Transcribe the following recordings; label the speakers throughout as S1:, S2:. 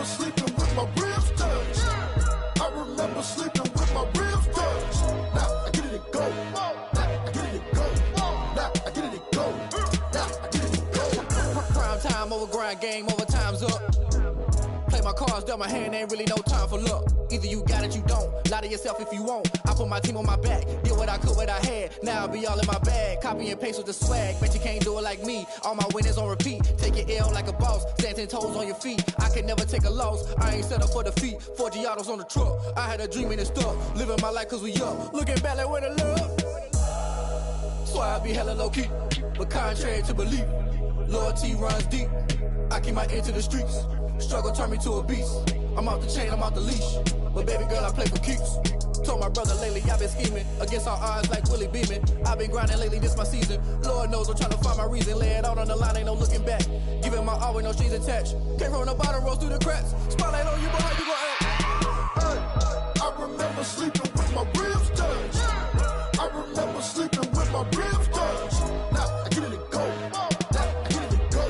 S1: sleeping with my ribs touched. I remember sleeping with my ribs touched. Now I get it and go. Now I get it and go. Now I get it and go. Now I get it and go.
S2: Prime time over grind, game over, time's up. Play my cards, dealt my hand, ain't really no time for luck. Either you got it, you don't. Lie to yourself if you won't. I put my team on my back, did what I could, what I had. Now I'll be all in my bag, copy and paste with the swag. Bet you can't do it like me. All my winners on repeat. Take your L like a boss, stand 10 toes on your feet. I can never take a loss. I ain't set up for defeat. 4 Giottos on the truck. I had a dream and it stuck. Living my life cause we up. Looking back like where the love. So I be hella low key, but contrary to belief, loyalty runs deep. I keep my ear to the streets. Struggle turned me to a beast. I'm off the chain, I'm off the leash. But baby girl, I play for keeps. Told my brother lately I've been scheming against all odds like Willie Beeman. I've been grinding lately, this my season. Lord knows I'm trying to find my reason. Lay it out on the line, ain't no looking back. Giving my all with no strings attached. Came from the bottom, rose through the cracks. Spotlight on you, but how you gon' act?
S1: Hey, I remember sleeping with my ribs touched. I remember sleeping with my ribs touched. Now I get it and go. Now I get it and go.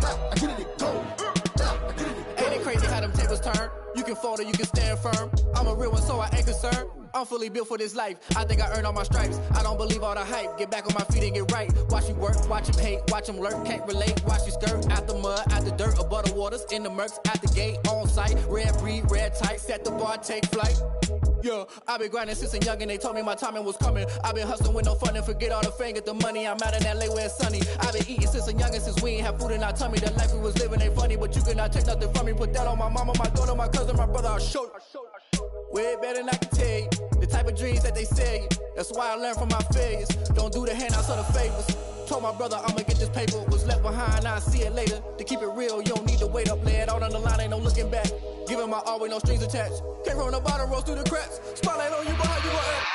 S1: Now I get it and go.
S2: Ain't it crazy how them tables turn? You can fold or you can stand firm. I'm a real one, so I ain't concerned. I'm fully built for this life. I think I earned all my stripes. I don't believe all the hype. Get back on my feet and get right. Watch you work, watch him hate, watch him lurk. Can't relate, watch you skirt. Out the mud, out the dirt, above the waters, in the murks, at the gate, on site. Red breed, red tight, set the bar, take flight. Yeah, I been grinding since a youngin', they told me my timing was coming. I been hustling with no fun and forget all the fame, get the money. I'm out in LA where it's sunny. I been eating since a youngin', since we ain't have food in our tummy. The life we was living ain't funny, but you cannot take nothing from me. Put that on my mama, my daughter, my cousin, my brother, I'll show you. Way better than I can tell you. The type of dreams that they sell you. That's why I learned from my failures. Don't do the handouts or the favors. Told my brother I'ma get this paper. Was left behind, I'll see it later. To keep it real, you don't need to wait up. Lay it out on the line, ain't no looking back. Giving my all with no strings attached. Came from the bottom, rose through the cracks. Spotlight on you, but how you gon' act?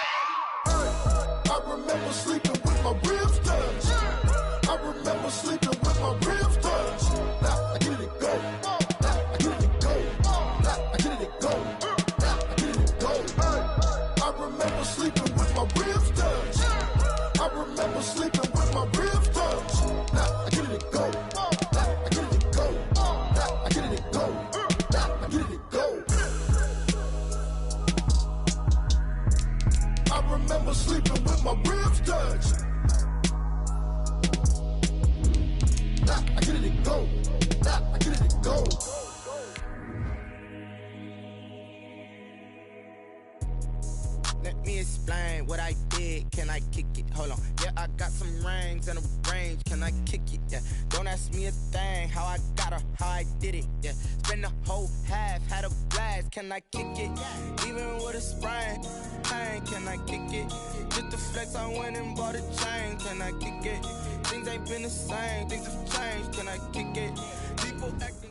S1: Hey, I remember sleeping with my ribs touched. I remember sleeping with my ribs touched. Now I get it and go. Now I get it and go. Now I get it and go. Now I get it and go. Hey, I remember sleeping with my ribs touched. I remember sleeping with my ribs touched. Now I get it and go. Now I get it and go. Now I get it and go. Now I get it and go. I remember sleeping with my ribs touched. Now I get it and go. Now I get it and go.
S3: Let me explain what I did. Can I kick it? Hold on. Yeah, I got some rings and a range. Can I kick it? Yeah. Don't ask me a thing. How I got her, how I did it. Yeah. Spend the whole half, had a blast. Can I kick it? Even with a sprain. Pain, can I kick it? Just the flex, I went and bought a chain. Can I kick it? Things ain't been the same. Things have changed. Can I kick it? People acting.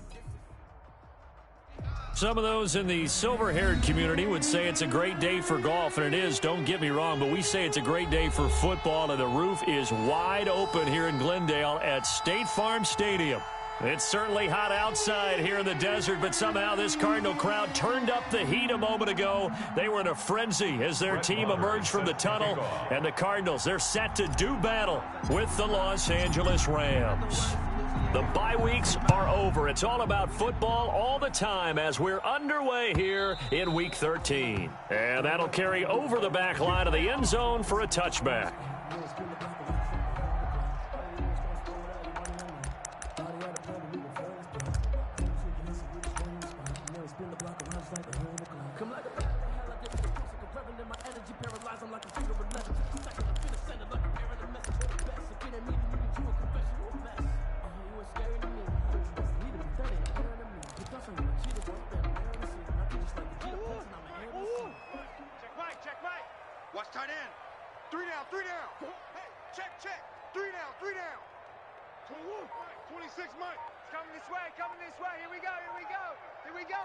S4: Some of those in the silver-haired community would say it's a great day for golf, and it is, don't get me wrong, but we say it's a great day for football, and the roof is wide open here in Glendale at State Farm Stadium. It's certainly hot outside here in the desert, but somehow this Cardinal crowd turned up the heat a moment ago. They were in a frenzy as their team emerged from the tunnel, and the Cardinals, they're set to do battle with the Los Angeles Rams. The bye weeks are over. It's all about football all the time as we're underway here in Week 13. And that'll carry over the back line of the end zone for a touchback.
S5: Watch tight end. 3 down, 3 down. Hey, check. 3 down, 3 down. 21, 26, Mike. It's coming this way, Here we go. Here we go.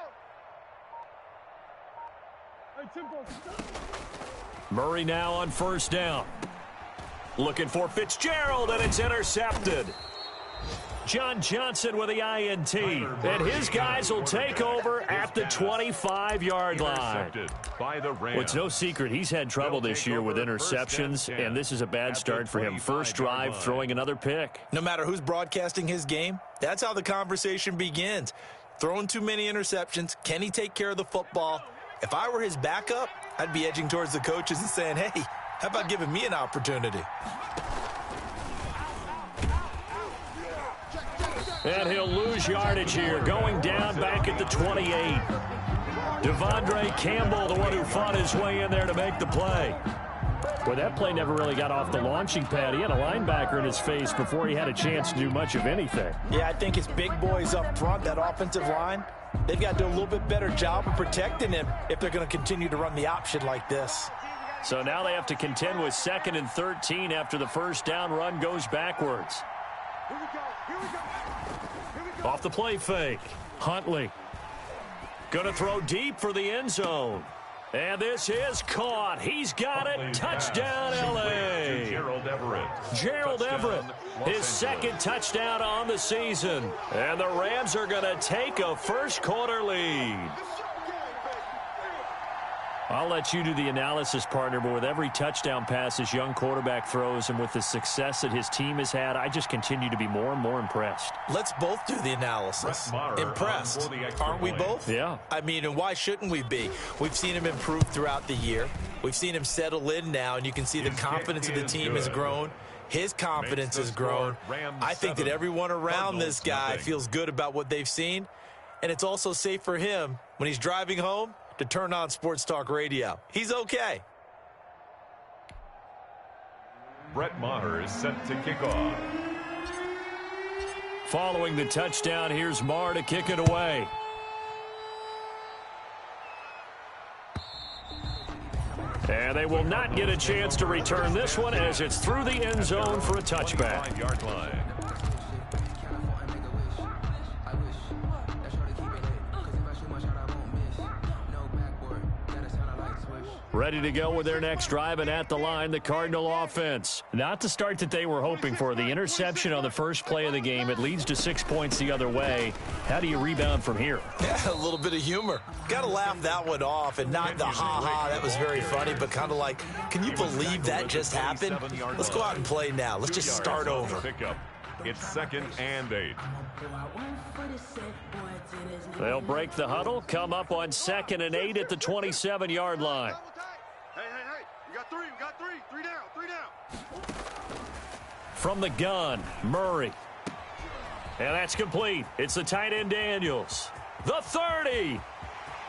S5: Hey, Timbo.
S4: Murray now on first down. Looking for Fitzgerald, and it's intercepted. John Johnson with the INT, and his guys will take over at the 25-yard line. Well, it's no secret he's had trouble this year with interceptions, and this is a bad start for him. First drive, throwing another pick.
S6: No matter who's broadcasting his game, that's how the conversation begins. throwing too many interceptions. Can he take care of the football? If I were his backup, I'd be edging towards the coaches and saying, hey, how about giving me an opportunity?
S4: And he'll lose yardage here, going down back at the 28. Devondre Campbell, the one who fought his way in there to make the play. Well, that play never really got off the launching pad. He had a linebacker in his face before he had a chance to do much of anything.
S6: Yeah, I think his big boys up front, that offensive line, they've got to do a little bit better job of protecting him if they're going to continue to run the option like this.
S4: So now they have to contend with 2nd and 13 after the first down run goes backwards.
S5: Here we go. Here we go. Here we go.
S4: Off the play fake. Huntley. Going to throw deep for the end zone. And this is caught. He's got it. Touchdown, L.A. Gerald Everett, his second touchdown on the season. And the Rams are going to take a first-quarter lead. I'll let you do the analysis, partner, but with every touchdown pass this young quarterback throws and with the success that his team has had, I just continue to be more and more impressed.
S6: Let's both do the analysis. Impressed. Aren't we both?
S4: Yeah.
S6: I mean, and why shouldn't we be? We've seen him improve throughout the year. We've seen him settle in now, and you can see the confidence of the team has grown. His confidence has grown. I think that everyone around this guy feels good about what they've seen, and it's also safe for him when he's driving home to turn on Sports Talk Radio. He's okay.
S7: Brett Maher is set to kick off.
S4: Following the touchdown, here's Maher to kick it away. And they will not get a chance to return this one as it's through the end zone for a touchback.
S7: 25-yard line.
S4: Ready to go with their next drive, and at the line, the Cardinal offense. Not the start that they were hoping for. The interception on the first play of the game, it leads to 6 points the other way. How do you rebound from here?
S6: Yeah, a little bit of humor. Got to laugh that one off, and not the ha-ha, that was very funny, but kind of like, can you believe that just happened? Let's go out and play now. Let's just start over.
S7: It's 2nd and 8.
S4: They'll break the huddle, come up on 2nd and 8 at the 27-yard line.
S5: Hey, we got three. Three down.
S4: From the gun, Murray. And that's complete. It's the tight end Daniels. The 30.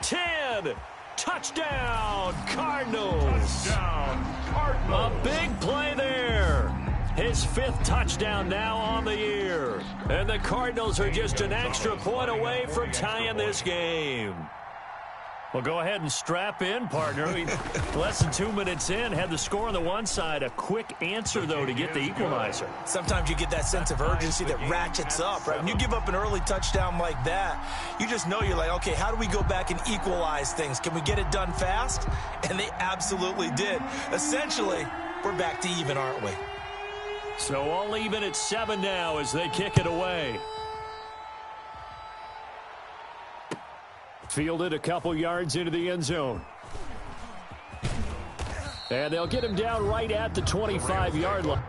S4: 10. Touchdown, Cardinals.
S7: Touchdown, Cardinals.
S4: A big play there. His 5th touchdown now on the year. And the Cardinals are just an extra point away from tying this game. Well, go ahead and strap in, partner. Less than 2 minutes in, had the score on the one side. A quick answer, though, to get the equalizer.
S6: Sometimes you get that sense of urgency that ratchets up, right? When you give up an early touchdown like that, you just know you're like, okay, how do we go back and equalize things? Can we get it done fast? And they absolutely did. Essentially, we're back to even, aren't we?
S4: So all even at 7 now as they kick it away. Fielded a couple yards into the end zone. And they'll get him down right at the 25-yard line.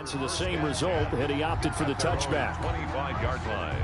S4: So the same result, and he opted for the touchback.
S7: 25-yard line.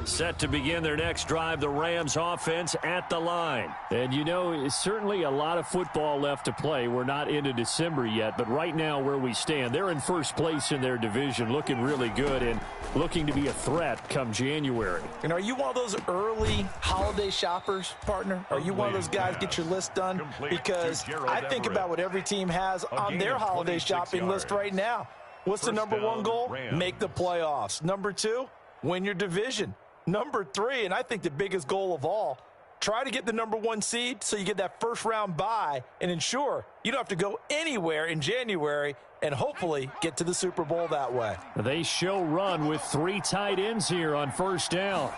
S4: Set to begin their next drive, the Rams offense at the line. And you know, certainly a lot of football left to play. We're not into December yet, but right now where we stand, they're in first place in their division, looking really good and looking to be a threat come January.
S6: And are you one of those early holiday shoppers, partner? Are you one of those guys get your list done? Because I think about what every team has on their holiday shopping list right now. What's the number one goal? Make the playoffs. Number two, win your division. Number three, and I think the biggest goal of all, try to get the number one seed so you get that first round bye and ensure you don't have to go anywhere in January and hopefully get to the Super Bowl that way.
S4: They show run with 3 tight ends here on first down.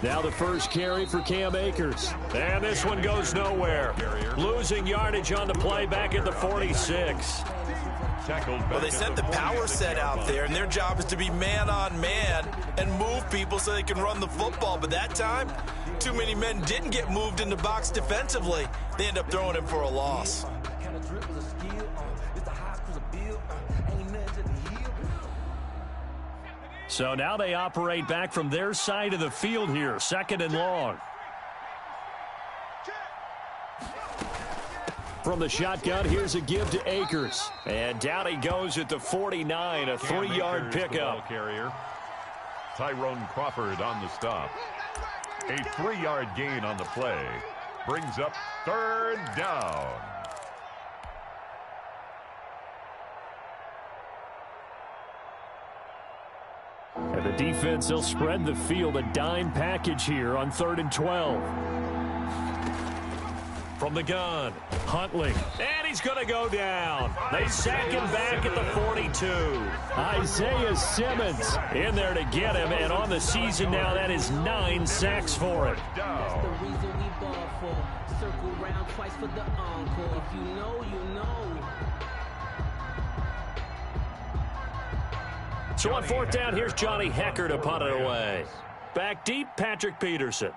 S4: Now the first carry for Cam Akers. And this one goes nowhere. Losing yardage on the play back at the 46.
S6: Well, they sent the power set out there, and their job is to be man-on-man and move people so they can run the football. But that time, too many men didn't get moved in the box defensively. They end up throwing him for a loss.
S4: So now they operate back from their side of the field here, 2nd and long. From the shotgun, here's a give to Akers. And down he goes at the 49, a 3-yard pickup.
S7: Carrier. Tyrone Crawford on the stop. A 3-yard gain on the play. Brings up 3rd down.
S4: And the defense, they'll spread the field, a dime package here on 3rd and 12. From the gun, Huntley, and he's going to go down. They sack him back at the 42. Isaiah Simmons in there to get him, and on the season now, that is 9 sacks for him.
S8: That's the reason we ball for. Circle round twice for the encore. If you know, you know.
S4: So on 4th down, here's Johnny Hecker to punt it away. Back deep, Patrick Peterson.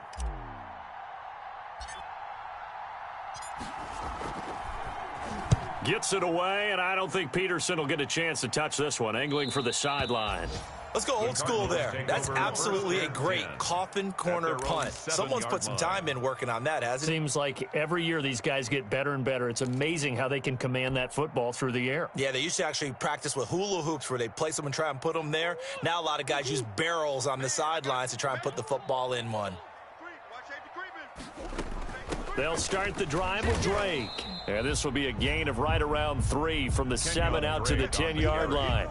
S4: Gets it away, and I don't think Peterson will get a chance to touch this one. Angling for the sideline.
S6: Let's go old school there. That's absolutely a great coffin corner punt. Someone's put some time in working on that, hasn't it?
S4: Seems like every year these guys get better and better. It's amazing how they can command that football through the air.
S6: Yeah, they used to actually practice with hula hoops where they place them and try and put them there. Now a lot of guys use barrels on the sidelines to try and put the football in one.
S4: They'll start the drive with Drake. And this will be a gain of right around 3 from the 7 out to the 10-yard line.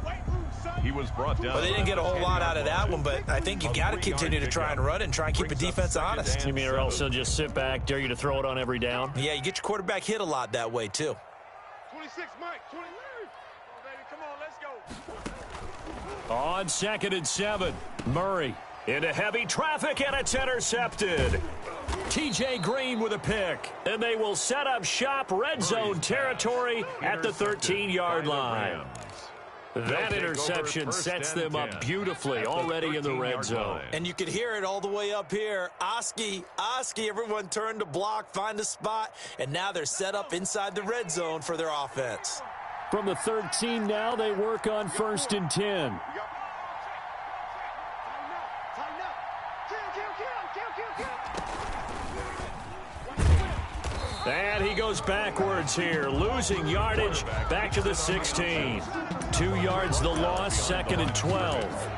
S7: He was brought down.
S6: Well, they didn't get a whole lot out of that one, but I think you got to continue to try and run it and try and keep the defense honest.
S4: You mean or else they'll just sit back, dare you to throw it on every down?
S6: Yeah, you get your quarterback hit a lot that way, too.
S5: 26, Mike. 20. Oh, baby, come on, let's go.
S4: On 2nd and 7, Murray into heavy traffic, and it's intercepted. TJ Green with a pick, and they will set up shop red zone territory at the 13-yard line. That interception sets them up beautifully already in the red zone.
S6: And you could hear it all the way up here. Oski, everyone turned to block, find a spot, and now they're set up inside the red zone for their offense.
S4: From the 13 now, they work on 1st and 10. And he goes backwards here, losing yardage back to the 16. 2 yards the loss, 2nd and 12.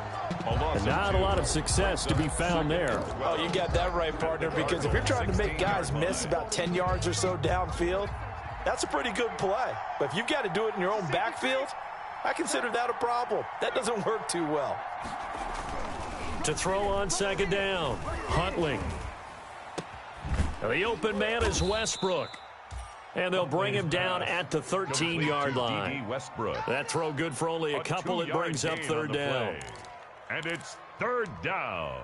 S4: And not a lot of success to be found there.
S6: Oh, you got that right, partner, because if you're trying to make guys miss about 10 yards or so downfield, that's a pretty good play. But if you've got to do it in your own backfield, I consider that a problem. That doesn't work too well.
S4: To throw on 2nd down, Huntley. The open man is Westbrook. And they'll bring him down at the 13-yard line. That throw good for only a couple. It brings up 3rd down.
S7: And it's 3rd down.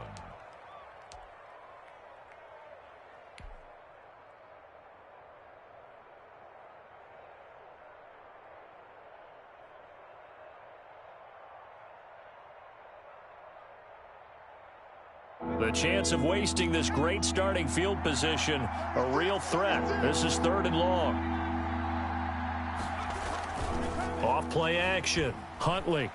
S4: The chance of wasting this great starting field position, a real threat. This is 3rd and long. Off play action. Huntley.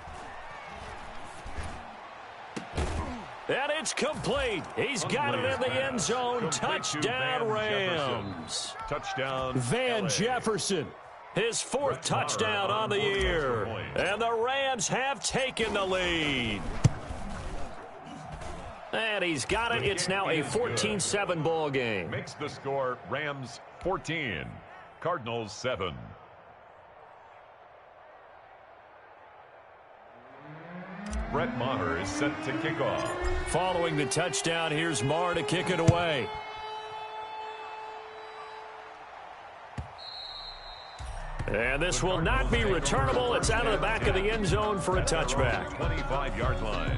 S4: And it's complete. He's got it in the end zone. Touchdown, Rams.
S7: Touchdown,
S4: Van Jefferson. His 4th touchdown on the year. And the Rams have taken the lead. And he's got it. It's now a 14-7 ball game.
S7: Makes the score Rams 14, Cardinals 7. Brett Maher is set to kick off.
S4: Following the touchdown, here's Maher to kick it away. And this will not be returnable. It's out of the back of the end zone for a touchback.
S7: 25-yard line.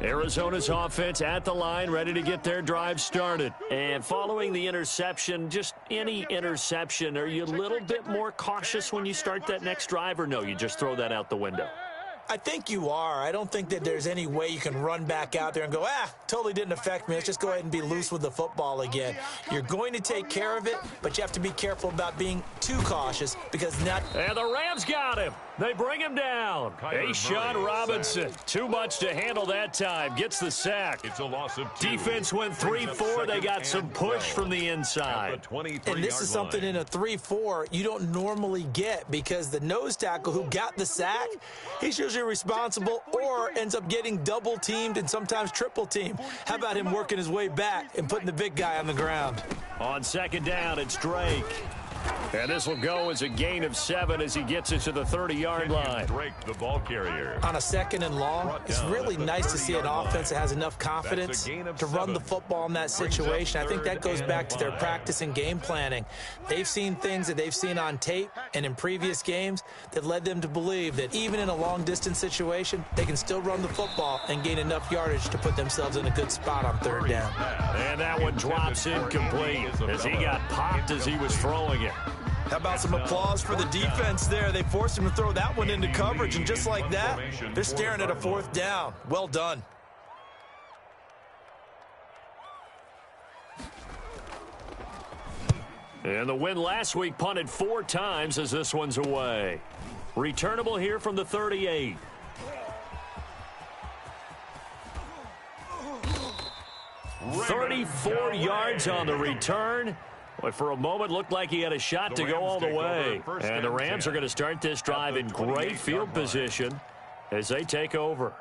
S4: Arizona's offense at the line, ready to get their drive started. And following the interception, just any interception, are you a little bit more cautious when you start that next drive, or no, you just throw that out the window?
S6: I think you are. I don't think that there's any way you can run back out there and go, totally didn't affect me. Let's just go ahead and be loose with the football again. You're going to take care of it, but you have to be careful about being too cautious because not.
S4: And the Rams got him. They bring him down. Sean Robinson. Too much to handle that time. Gets the sack.
S7: It's a loss of 2.
S4: Defense went 3-4. They got some push from the inside.
S6: And this is something in a 3-4 you don't normally get because the nose tackle who got the sack, he's usually responsible or ends up getting double teamed and sometimes triple teamed. How about him working his way back and putting the big guy on the ground?
S4: On 2nd down, it's Drake. And this will go as a gain of 7 as he gets it to the 30-yard line.
S7: Drake, the ball carrier.
S6: On a 2nd and long, it's really nice to see an offense that has enough confidence to run the football in that situation. I think that goes back to their practice and game planning. They've seen things that they've seen on tape and in previous games that led them to believe that even in a long-distance situation, they can still run the football and gain enough yardage to put themselves in a good spot on 3rd down.
S4: And that one drops incomplete as he got popped as he was throwing it.
S6: How about some applause for the defense there? They forced him to throw that one into coverage, and just like that, they're staring at a 4th down. Well done.
S4: And the win last week punted 4 times as this one's away. Returnable here from the 38. "34 yards on the return. But for a moment, looked like he had a shot to go all the way. And the Rams are going to start this drive in great field position as they take over.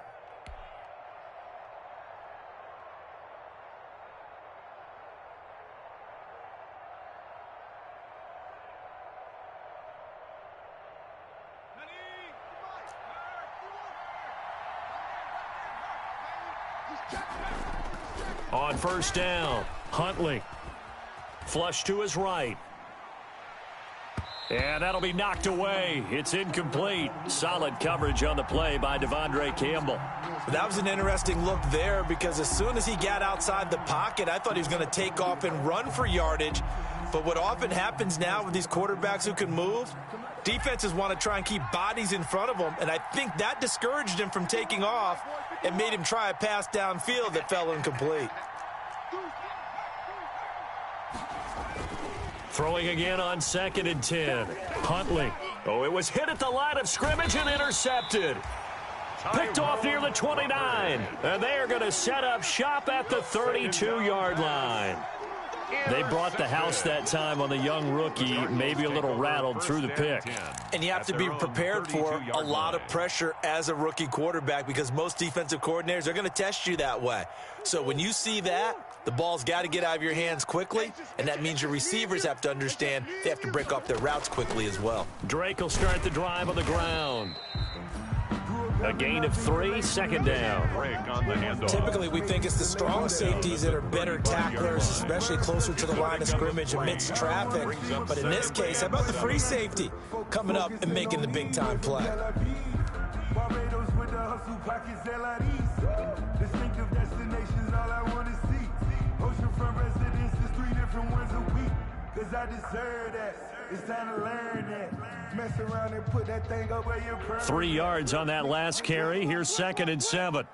S4: On 1st down, Huntley. Flush to his right. And that'll be knocked away. It's incomplete. Solid coverage on the play by Devondre Campbell.
S6: That was an interesting look there because as soon as he got outside the pocket, I thought he was going to take off and run for yardage. But what often happens now with these quarterbacks who can move, defenses want to try and keep bodies in front of them, and I think that discouraged him from taking off and made him try a pass downfield that fell incomplete.
S4: Throwing again on 2nd and 10. Huntley. Oh, it was hit at the line of scrimmage and intercepted. Picked off near the 29. And they are going to set up shop at the 32-yard line. They brought the house that time on the young rookie, maybe a little rattled through the pick.
S6: And you have to be prepared for a lot of pressure as a rookie quarterback because most defensive coordinators are going to test you that way. So when you see that, the ball's got to get out of your hands quickly, and that means your receivers have to understand they have to break off their routes quickly as well.
S4: Drake will start the drive on the ground. A gain of 3, 2nd down.
S6: Typically, we think it's the strong safeties that are better tacklers, especially closer to the line of scrimmage amidst traffic. But in this case, how about the free safety coming up and making the big-time play?
S9: pockets LIDs. Distinctive destinations, all I want to see. Oceanfront residences, 3 different ones a week. Cause I deserve that. It's time to learn that. Mess around and put that thing up where you're proud.
S4: 3 yards on that last carry. Here's 2nd and 7.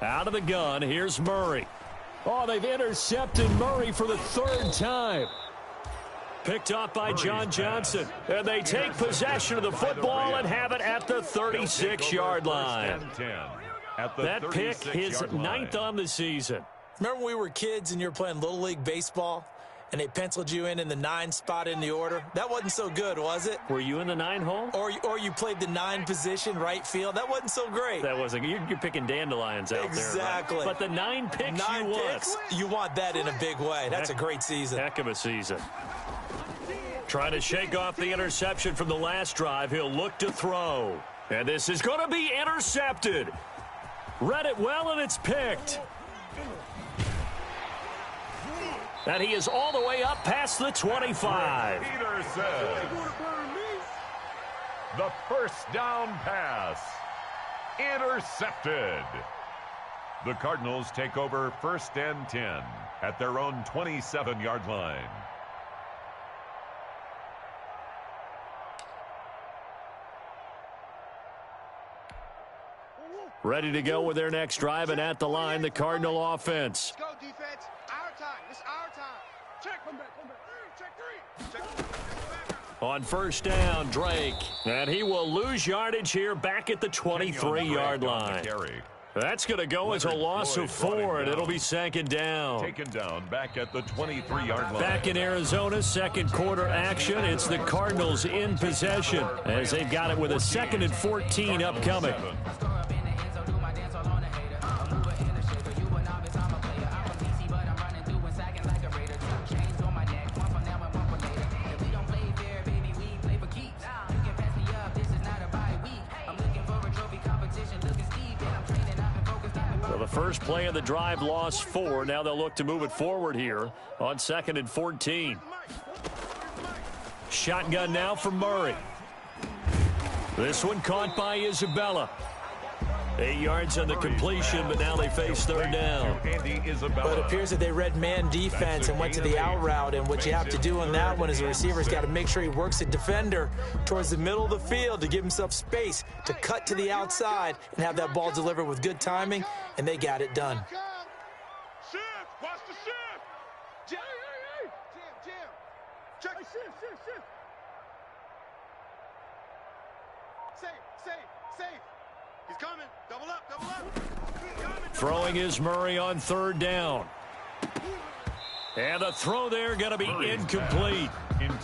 S4: Out of the gun, here's Murray. Oh, they've intercepted Murray for the 3rd time. Picked up by John Johnson. And they take possession of the football and have it at the 36-yard line. That pick, his 9th on the season.
S6: Remember when we were kids and you were playing Little League Baseball and they penciled you in the 9 spot in the order? That wasn't so good, was it?
S4: Were you in the 9 hole?
S6: Or you played the 9 position, right field? That wasn't so great.
S4: That wasn't. You're picking dandelions out
S6: exactly.
S4: there.
S6: Exactly.
S4: Right? But the 9 picks
S6: 9
S4: you
S6: picks, you want that in a big way. That's a great season.
S4: Heck of a season. Trying to shake off the interception from the last drive. He'll look to throw. And this is going to be intercepted. Read it well, and it's picked. And he is all the way up past the 25.
S7: Peterson. The first down pass. Intercepted. The Cardinals take over 1st and 10 at their own 27-yard line.
S4: Ready to go with their next drive, and at the line, the Cardinal offense.
S5: Let's go, defense. Our time. It's our time. Check. Come back. Check 3.
S4: On 1st down, Drake. And he will lose yardage here back at the 23-yard line. That's going to go as a loss of 4, and it'll be 2nd down.
S7: Taken down back at the 23-yard line.
S4: Back in Arizona, 2nd quarter action. It's the Cardinals in possession as they've got it with a 2nd and 14 upcoming. The first play of the drive lost 4. Now they'll look to move it forward here on 2nd and 14. Shotgun now for Murray. This one caught by Isabella. 8 yards on the completion, but now they face 3rd down.
S6: But it appears that they read man defense and went to the out route, and what you have to do on that one is the receiver's got to make sure he works the defender towards the middle of the field to give himself space to cut to the outside and have that ball delivered with good timing, and they got it done.
S5: Shift. Watch the shift. Jim. Check. Shift. Safe. He's coming. Double up.
S4: Throwing is Murray on 3rd down. And the throw there going to be incomplete.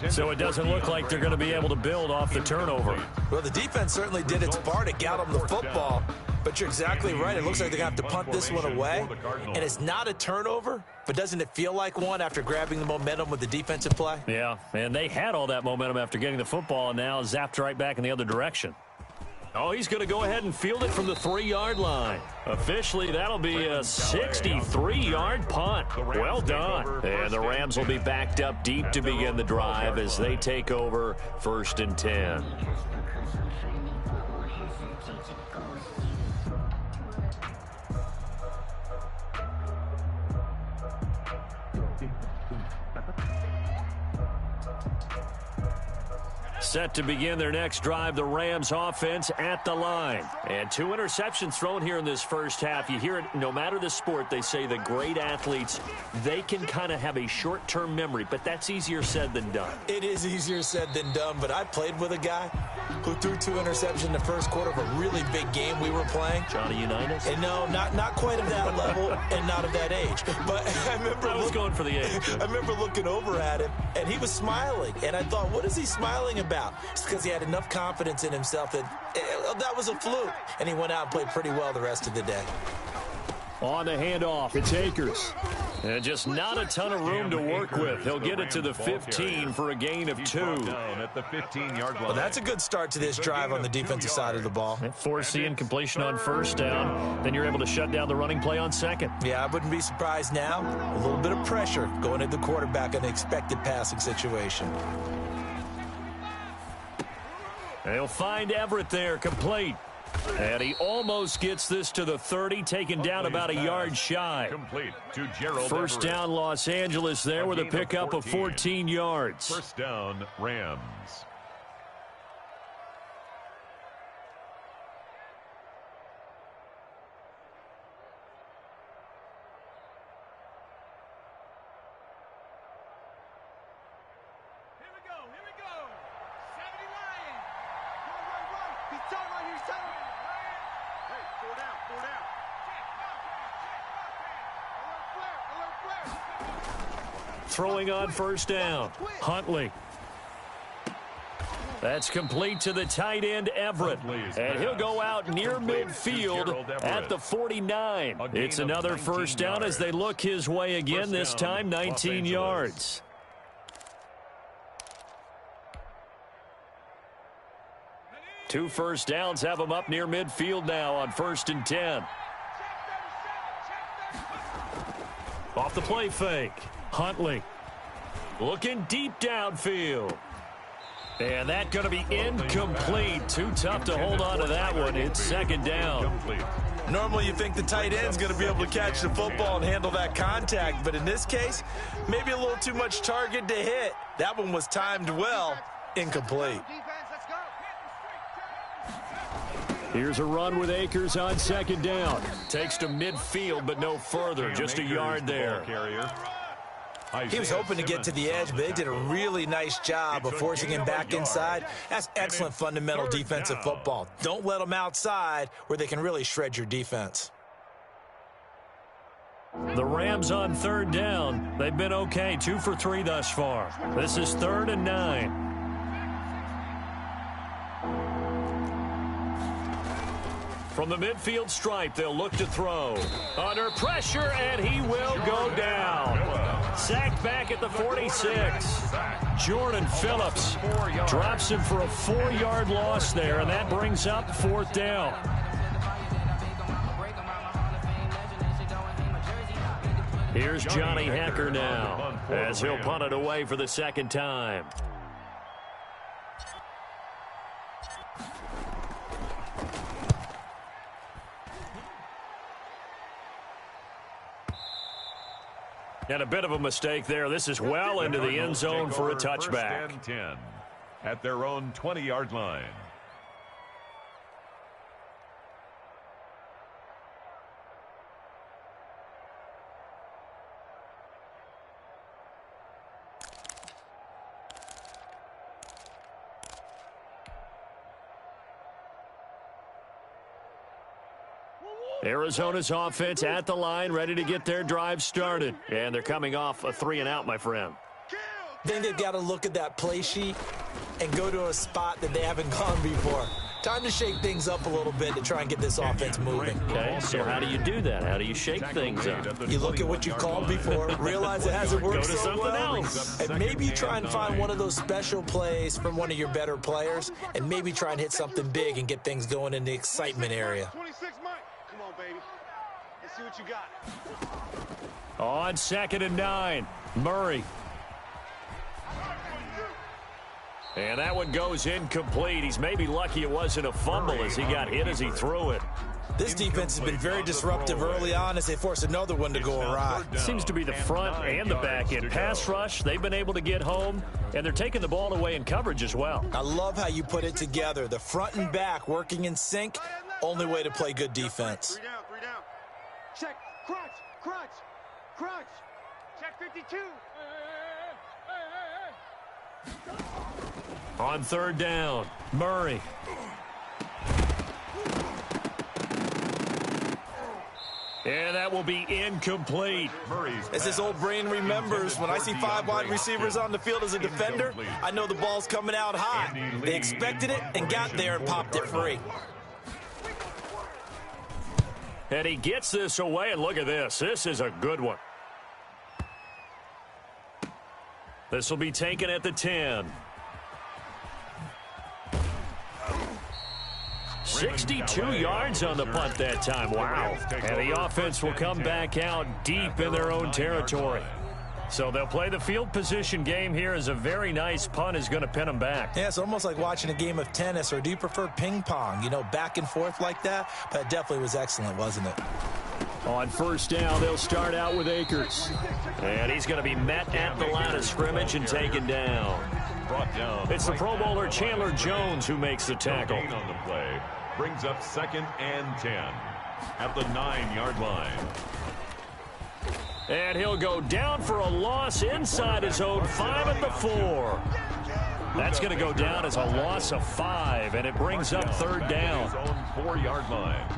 S4: So it doesn't look like they're going to be able to build off the turnover.
S6: Well, the defense certainly did its part to get them the football. But you're exactly right. It looks like they're going to have to punt this one away. And it's not a turnover, but doesn't it feel like one after grabbing the momentum with the defensive play?
S4: Yeah, and they had all that momentum after getting the football and now zapped right back in the other direction. Oh, he's going to go ahead and field it from the 3-yard line. Officially, that'll be a 63-yard punt. Well done. And the Rams will be backed up deep to begin the drive as they take over 1st and 10. Set to begin their next drive, the Rams offense at the line. And 2 interceptions thrown here in this first half. You hear it, no matter the sport, they say the great athletes, they can kind of have a short-term memory, but that's easier said than done.
S6: It is easier said than done, but I played with a guy who threw 2 interceptions in the first quarter of a really big game we were playing.
S4: Johnny Unitas?
S6: And no, not quite of that level and not of that age. But I was
S4: going for the age.
S6: I remember looking over at him, and he was smiling. And I thought, what is he smiling about? It's because he had enough confidence in himself that that was a fluke. And he went out and played pretty well the rest of the day.
S4: On the handoff, it's Akers. And just not a ton of room to work with. He'll get it to the 15 for a gain of 2.
S7: At the 15-yard line.
S6: Well, that's a good start to this drive on the defensive side of the ball.
S4: Force incompletion on 1st down. Then you're able to shut down the running play on 2nd.
S6: Yeah, I wouldn't be surprised now. A little bit of pressure going into the quarterback in an expected passing situation.
S4: They'll find Everett there, complete. And he almost gets this to the 30, taken down about a yard shy.
S7: Complete to Gerald
S4: First
S7: Everett.
S4: down, Los Angeles there with a pickup of 14 yards.
S7: First down, Rams.
S4: Throwing on first down, Huntley. That's complete to the tight end, Everett. And he'll go out near midfield at the 49. It's another first down as they look his way again, this time 19 yards. Two first downs have him up near midfield now on 1st and 10. Off the play fake. Huntley looking deep downfield. And that's going to be incomplete. Too tough to hold on to that one. It's second down.
S6: Normally you think the tight end's going to be able to catch the football and handle that contact, but in this case, maybe a little too much target to hit. That one was timed well. Incomplete.
S4: Here's a run with Akers on second down. Takes to midfield, but no further. Just a yard there.
S6: He was hoping to get to the edge, but they did a really nice job of forcing him back inside. That's excellent fundamental defensive football. Don't let them outside where they can really shred your defense.
S4: The Rams on third down. They've been okay, 2 for 3 thus far. This is 3rd and 9. From the midfield stripe, they'll look to throw. Under pressure, and he will go down. Sacked back at the 46. Jordan Phillips drops him for a 4-yard loss there, and that brings up 4th down. Here's Johnny Hecker now, as he'll punt it away for the second time. And a bit of a mistake there. This is well into the end zone for a touchback.
S7: 10 at their own 20-yard line.
S4: Arizona's offense at the line, ready to get their drive started. And they're coming off a 3-and-out, my friend.
S6: Then they've got to look at that play sheet and go to a spot that they haven't gone before. Time to shake things up a little bit to try and get this offense moving.
S4: Okay, so how do you do that? How do you shake things up?
S6: You look at what you called before, realize it hasn't worked
S4: Go to
S6: so
S4: something
S6: well,
S4: else.
S6: and maybe try and find one of those special plays from one of your better players, and maybe try and hit something big and get things going in the excitement area.
S5: 26 Mike. Come on, baby. Let's see what you got.
S4: On 2nd and 9, Murray. And that one goes incomplete. He's maybe lucky it wasn't a fumble as he got hit as he threw it.
S6: This defense has been very disruptive early on as they force another one to go awry.
S4: Seems to be the front and the back end. Pass rush, they've been able to get home, and they're taking the ball away in coverage as well.
S6: I love how you put it together. The front and back working in sync, only way to play good defense.
S5: 3 down, 3 down. Check, crunch, crunch, crunch. Check 52.
S4: On 3rd down, Murray. And that will be incomplete.
S6: As his old brain remembers, when I see 5 wide receivers on the field as a defender, I know the ball's coming out hot. They expected it and got there and popped it free.
S4: And he gets this away, and look at this. This is a good one. This will be taken at the 10. 62 yards on the punt that time. Wow. And the offense will come back out deep in their own territory. So they'll play the field position game here as a very nice punt is going to pin them back.
S6: Yeah, it's almost like watching a game of tennis, or do you prefer ping pong? You know, back and forth like that? But it definitely was excellent, wasn't it?
S4: On first down, they'll start out with Akers. And he's going to be met at the line of scrimmage and taken down. It's the Pro Bowler Chandler Jones who makes the tackle.
S7: Gain on the play brings up 2nd and 10 at the 9-yard line.
S4: And he'll go down for a loss inside his own 5 at the 4. That's going to go down as a loss of 5, and it brings up 3rd down.
S7: His own 4-yard line.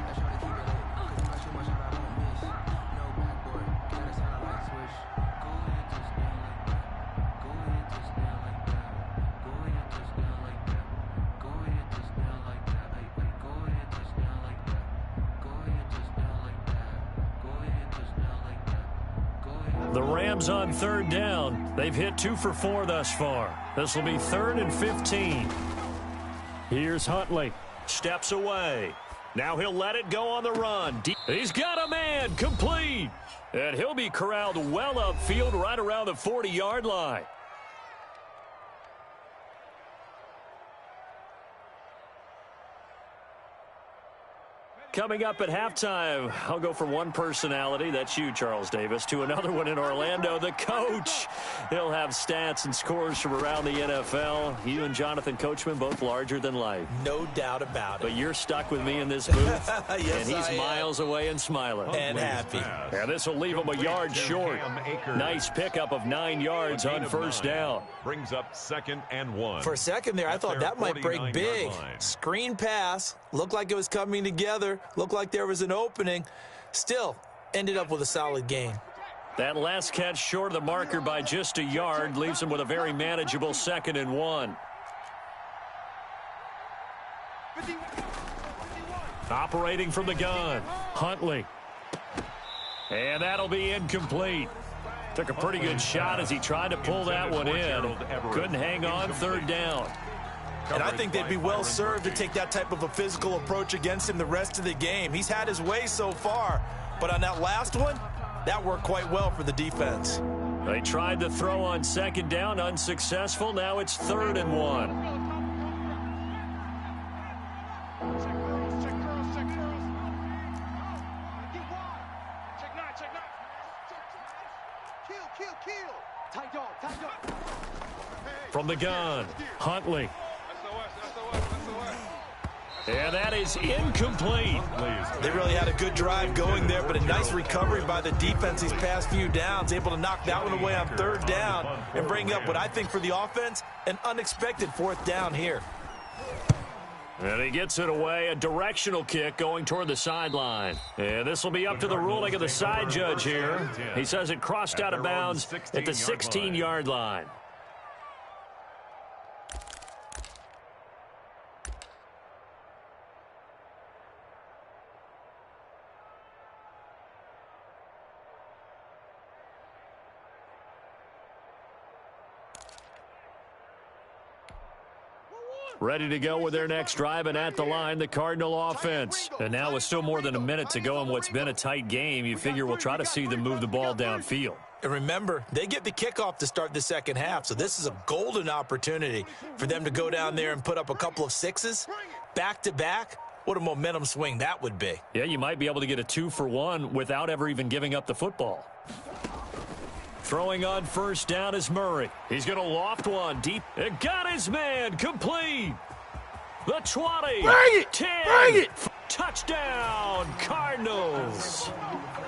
S4: The Rams on 3rd down. They've hit 2 for 4 thus far. This will be 3rd and 15. Here's Huntley. Steps away. Now he'll let it go on the run. He's got a man. Complete. And he'll be corralled well upfield right around the 40-yard line. Coming up at halftime, I'll go from one personality, that's you, Charles Davis, to another one in Orlando, the coach. He'll have stats and scores from around the NFL. You and Jonathan Coachman, both larger than life.
S6: No doubt about it.
S4: But you're stuck with me in this booth,
S6: yes,
S4: and he's miles away and smiling.
S6: And happy.
S4: And this will leave him a yard short. Nice pickup of 9 yards on first down.
S7: Brings up 2nd and 1.
S6: For a second there, I thought that might break big. Screen pass. Looked like it was coming together. Looked like there was an opening. Still, ended up with a solid gain.
S4: That last catch short of the marker by just a yard leaves him with a very manageable 2nd and 1. Operating from the gun, Huntley. And that'll be incomplete. Took a pretty good shot as he tried to pull that one in. Couldn't hang on 3rd down.
S6: And I think they'd be well served to take that type of a physical approach against him the rest of the game. He's had his way so far, but on that last one, that worked quite well for the defense.
S4: They tried to throw on 2nd down, unsuccessful. Now it's 3rd and 1. From the gun, Huntley. And that is incomplete.
S6: They really had a good drive going there, but a nice recovery by the defense these past few downs, able to knock that one away on 3rd down and bring up what I think for the offense, an unexpected 4th down here.
S4: And he gets it away, a directional kick going toward the sideline. And this will be up to the ruling of the side judge here. He says it crossed out of bounds at the 16-yard line. Ready to go with their next drive, and at the line, the Cardinal offense. And now with still more than a minute to go in what's been a tight game, you figure we'll try to see them move the ball downfield.
S6: And remember, they get the kickoff to start the second half, so this is a golden opportunity for them to go down there and put up a couple of sixes back-to-back. What a momentum swing that would be.
S4: Yeah, you might be able to get a 2-for-1 without ever even giving up the football. Throwing on first down is Murray. He's going to loft one deep. And got his man. Complete. The 20.
S1: Bring it.
S4: 10.
S1: Bring it.
S4: Touchdown, Cardinals.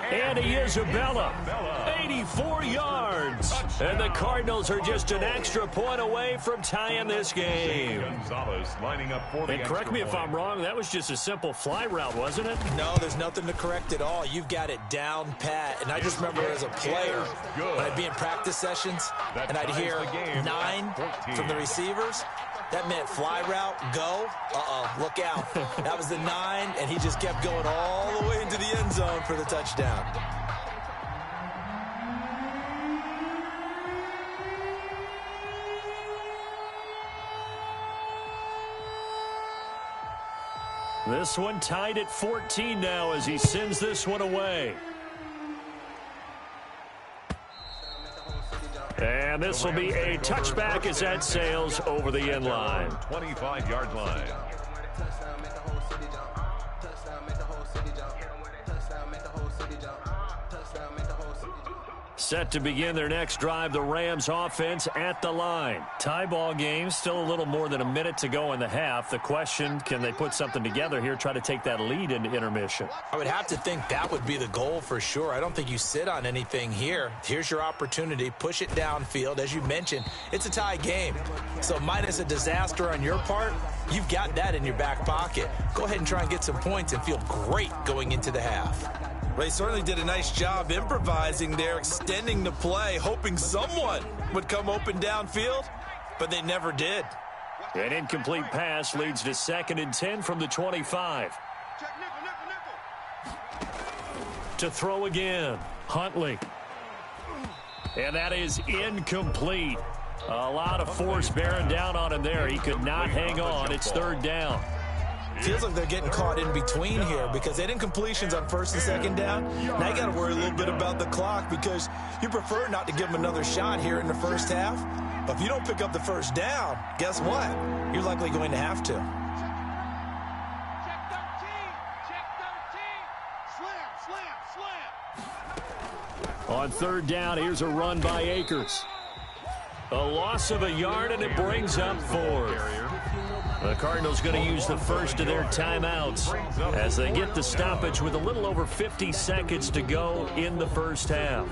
S4: Andy Isabella, 84 yards. And the Cardinals are just an extra point away from tying this game. And correct me if I'm wrong, that was just a simple fly route, wasn't it?
S6: No, there's nothing to correct at all. You've got it down pat. And I just remember as a player, when I'd be in practice sessions, and I'd hear 9 from the receivers, that meant fly route, go. Look out. That was the 9, and he just kept going all the way into the end zone for the touchdown.
S4: This one tied at 14 now as he sends this one away. And this will be a touchback as that sails over the end line.
S7: 25-yard line.
S4: Set to begin their next drive, the Rams offense at the line. Tie ball game, still a little more than a minute to go in the half. The question, can they put something together here, try to take that lead into intermission?
S6: I would have to think that would be the goal for sure. I don't think you sit on anything here. Here's your opportunity. Push it downfield. As you mentioned, it's a tie game. So minus a disaster on your part, you've got that in your back pocket. Go ahead and try and get some points and feel great going into the half. They certainly did a nice job improvising there, extending the play, hoping someone would come open downfield, but they never did.
S4: An incomplete pass leads to 2nd and 10 from the 25. To throw again, Huntley. And that is incomplete. A lot of force bearing down on him there. He could not hang on. It's 3rd down.
S6: Feels like they're getting caught in between here because they had incompletions on 1st and 2nd down. Now you got to worry a little bit about the clock because you prefer not to give them another shot here in the first half. But if you don't pick up the 1st down, guess what? You're likely going to have to.
S4: On 3rd down, here's a run by Akers. A loss of a yard, and it brings up 4th. The Cardinals going to use the first of their timeouts as they get the stoppage with a little over 50 seconds to go in the first half.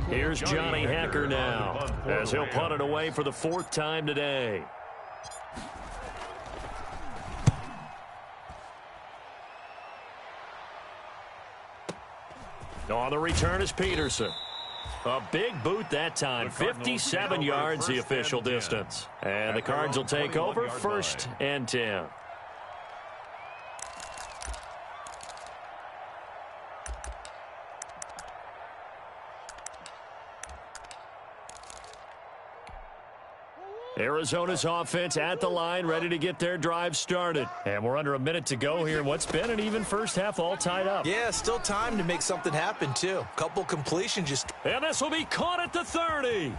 S4: Here's Johnny Hacker now as he'll punt it away for the 4th time today. On the return is Peterson. A big boot that time. 57 yards the official distance. And the Cards will take over 1st and 10. Arizona's offense at the line, ready to get their drive started. And we're under a minute to go here. What's been an even first half, all tied up.
S6: Yeah, still time to make something happen, too. Couple completions just...
S4: And this will be caught at the 30.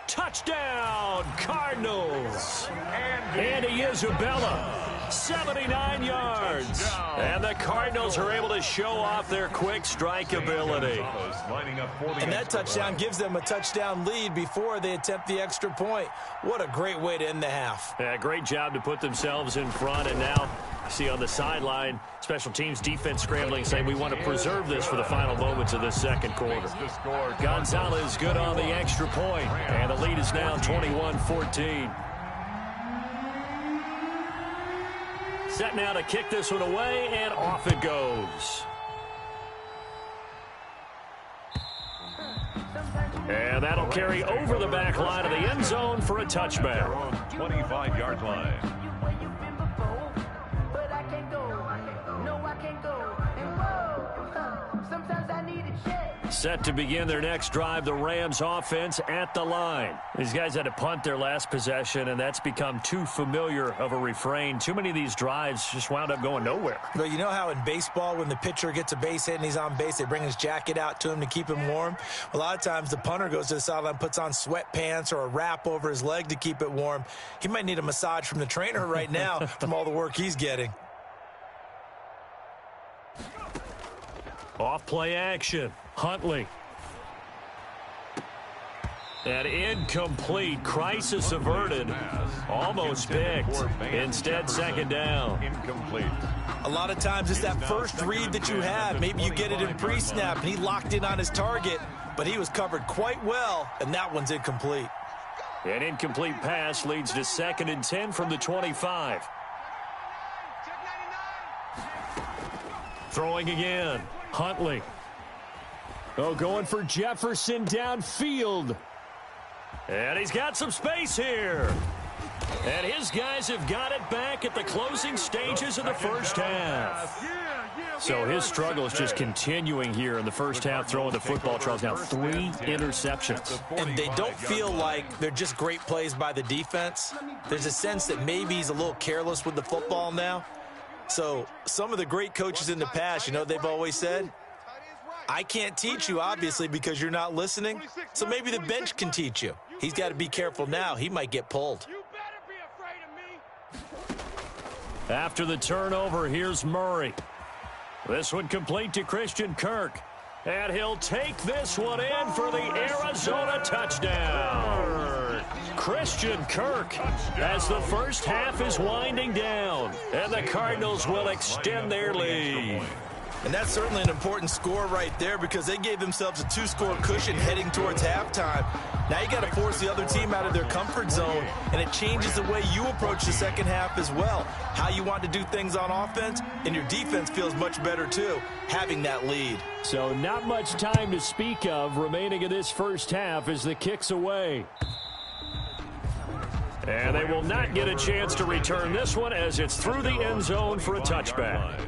S4: Touchdown, Cardinals. Andy Isabella, 79 yards. And the Cardinals are able to show off their quick strike ability.
S6: And that touchdown gives them a touchdown lead before they attempt the extra point. What a great way to end the half.
S4: Yeah, great job to put themselves in front. And now, see on the sideline, special teams defense scrambling, saying we want to preserve this for the final moments of this 2nd quarter. Gonzalez good on the extra point. And the lead is now 21-14. Set now to kick this one away, and off it goes. And that'll carry over the back line of the end zone for a touchback.
S7: 25-yard line.
S4: Set to begin their next drive, the Rams offense at the line. These guys had to punt their last possession, and that's become too familiar of a refrain. Too many of these drives just wound up going nowhere.
S6: But you know how in baseball, when the pitcher gets a base hit and he's on base, they bring his jacket out to him to keep him warm? A lot of times the punter goes to the sideline, puts on sweatpants or a wrap over his leg to keep it warm. He might need a massage from the trainer right now from all the work he's getting.
S4: Off play action. Huntley. That incomplete. Crisis averted. Almost picked. Instead, 2nd down.
S7: Incomplete.
S6: A lot of times it's that first read that you have. Maybe you get it in pre-snap and he locked in on his target, but he was covered quite well, and that one's incomplete.
S4: An incomplete pass leads to 2nd and 10 from the 25. Throwing again. Huntley. Oh, going for Jefferson downfield. And he's got some space here. And his guys have got it back at the closing stages of the first half. So his struggle is just continuing here in the first half, throwing the football. Charles, now 3 interceptions.
S6: And they don't feel like they're just great plays by the defense. There's a sense that maybe he's a little careless with the football now. So some of the great coaches in the past, you know, they've always said, I can't teach you, obviously, because you're not listening. So maybe the bench can teach you. He's got to be careful now. He might get pulled.
S5: You better be afraid of me.
S4: After the turnover, here's Murray. This one complete to Christian Kirk. And he'll take this one in for the Arizona touchdown. Christian Kirk as the first half is winding down. And the Cardinals will extend their lead.
S6: And that's certainly an important score right there because they gave themselves a 2-score cushion heading towards halftime. Now you got to force the other team out of their comfort zone, and it changes the way you approach the second half as well. How you want to do things on offense, and your defense feels much better too, having that lead.
S4: So not much time to speak of remaining in this first half as the kick's away. And they will not get a chance to return this one as it's through the end zone for a touchback.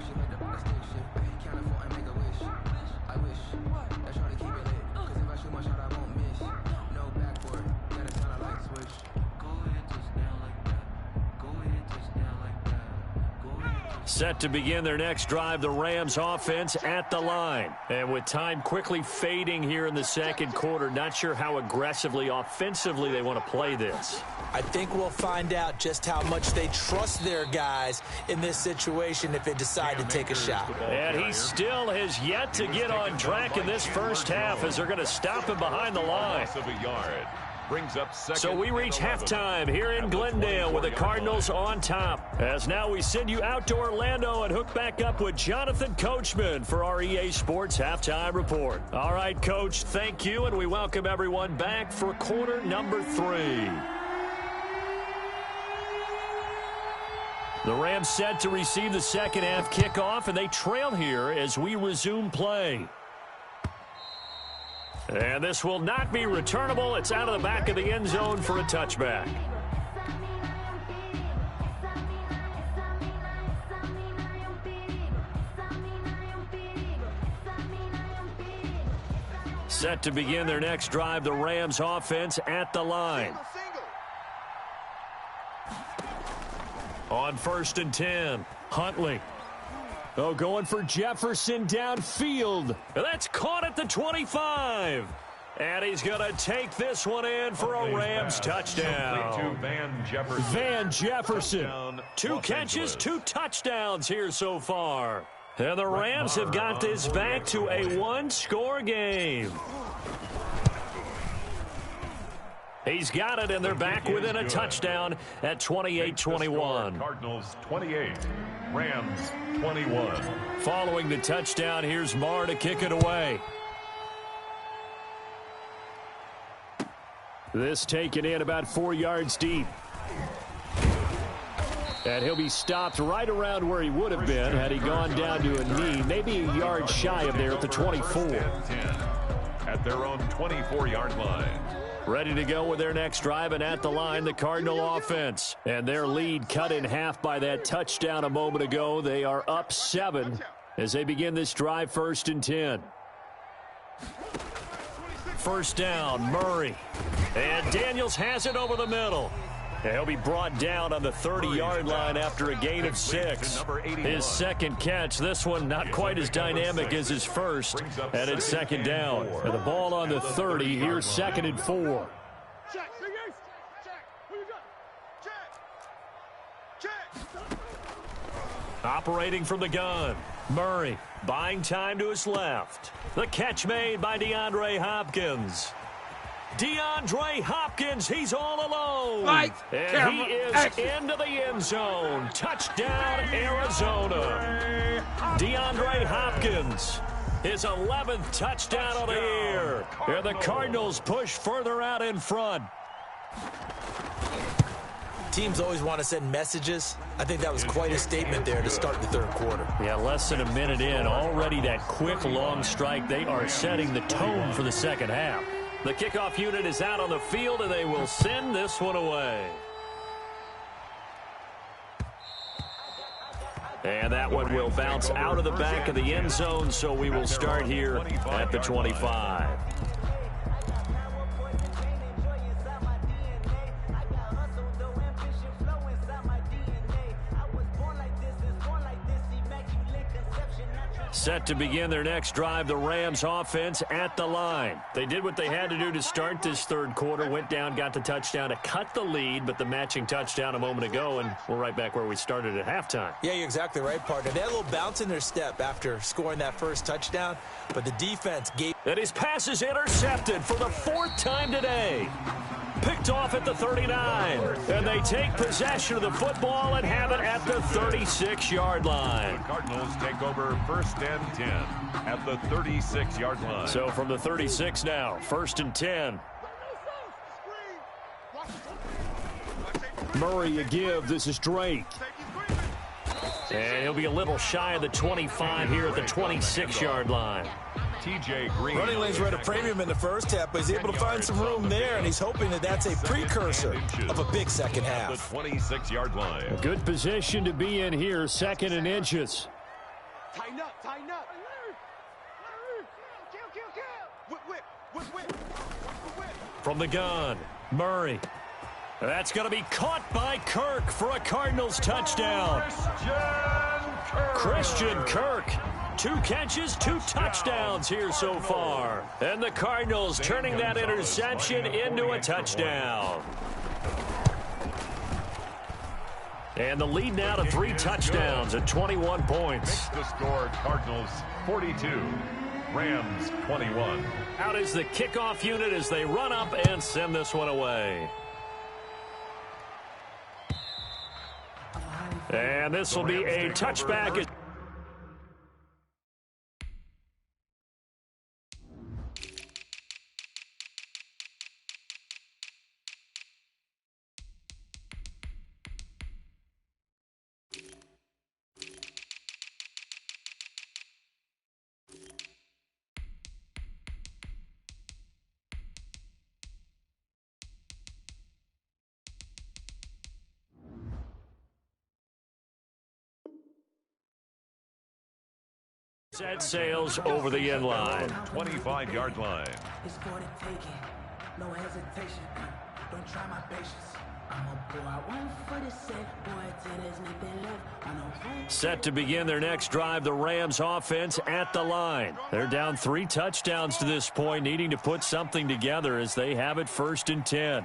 S4: Set to begin their next drive, the Rams offense at the line. And with time quickly fading here in the second quarter, not sure how aggressively, offensively they want to play this.
S6: I think we'll find out just how much they trust their guys in this situation if they decide to take a shot.
S4: And he still has yet to get on track in this first half as they're going to stop him behind the line. So we reach halftime here in Glendale with the Cardinals on top. As now we send you out to Orlando and hook back up with Jonathan Coachman for our EA Sports Halftime Report. All right, Coach, thank you, and we welcome everyone back for quarter number 3. The Rams set to receive the second half kickoff, and they trail here as we resume play. And this will not be returnable. It's out of the back of the end zone for a touchback. Set to begin their next drive, the Rams offense at the line. On 1st and 10, Huntley. Oh, going for Jefferson downfield. That's caught at the 25. And he's going to take this one in for a Rams touchdown. Van Jefferson. 2 catches, 2 touchdowns here so far. And the Rams have got this back to a 1-score game. He's got it, and they're back within a touchdown at 28-21.
S7: Cardinals 28, Rams 21.
S4: Following the touchdown, here's Marr to kick it away. This taken in about 4 yards deep. And he'll be stopped right around where he would have been had he gone down to a knee, maybe a yard shy of there at the 24.
S7: At their own 24-yard line.
S4: Ready to go with their next drive, and at the line, the Cardinal offense. And their lead cut in half by that touchdown a moment ago. They are up 7 as they begin this drive, 1st and 10. First down, Murray. And Daniels has it over the middle. And he'll be brought down on the 30-yard line after a gain of 6. His second catch, this one not quite as dynamic as his first, and it's second down. And the ball on the 30, here's 2nd and 4. Operating from the gun, Murray buying time to his left. The catch made by DeAndre Hopkins. DeAndre Hopkins, he's all alone. And he is into the end zone. Touchdown, Arizona. DeAndre Hopkins, his 11th touchdown of the year. And the Cardinals push further out in front.
S6: Teams always want to send messages. I think that was quite a statement there to start the third quarter.
S4: Yeah, less than a minute in. Already that quick, long strike. They are setting the tone for the second half. The kickoff unit is out on the field, and they will send this one away. And that one will bounce out of the back of the end zone, so we will start here at the 25. Set to begin their next drive, the Rams offense at the line. They did what they had to do to start this third quarter, went down, got the touchdown to cut the lead, but the matching touchdown a moment ago, and we're right back where we started at halftime.
S6: Yeah, you're exactly right, partner. They had a little bounce in their step after scoring that first touchdown, but the defense gave...
S4: And his pass is intercepted for the 4th time today. Picked off at the 39, and they take possession of the football and have it at the 36-yard line.
S7: The Cardinals take over 1st and 10 at the 36-yard line.
S4: So from the 36 now, 1st and 10. Murray a give. This is Drake. And he'll be a little shy of the 25 here at the 26-yard line.
S7: TJ Green.
S6: Running lanes were at a premium in the first half, but he's able to find some room there, and he's hoping that that's a precursor of a big second half.
S7: The 26-yard line.
S4: A good position to be in here, 2nd and inches.
S5: Tighten up, tighten up. Whip.
S4: From the gun, Murray. That's going to be caught by Kirk for a Cardinals touchdown. Christian Kirk. 2 catches, 2 touchdowns here so far. And the Cardinals turning that interception into a touchdown. And the lead now to 3 touchdowns at 21 points.
S7: Makes the score Cardinals 42, Rams 21.
S4: Out is the kickoff unit as they run up and send this one away. And this will be a touchback. Set sails over the end line.
S7: 25-yard line.
S10: It's for the taking. No hesitation. Don't try my patience. I'm a boy. I won't for the set. Boy, till there's nothing left. I know.
S4: Set to begin their next drive, the Rams offense at the line. They're down 3 touchdowns to this point, needing to put something together as they have it 1st and 10.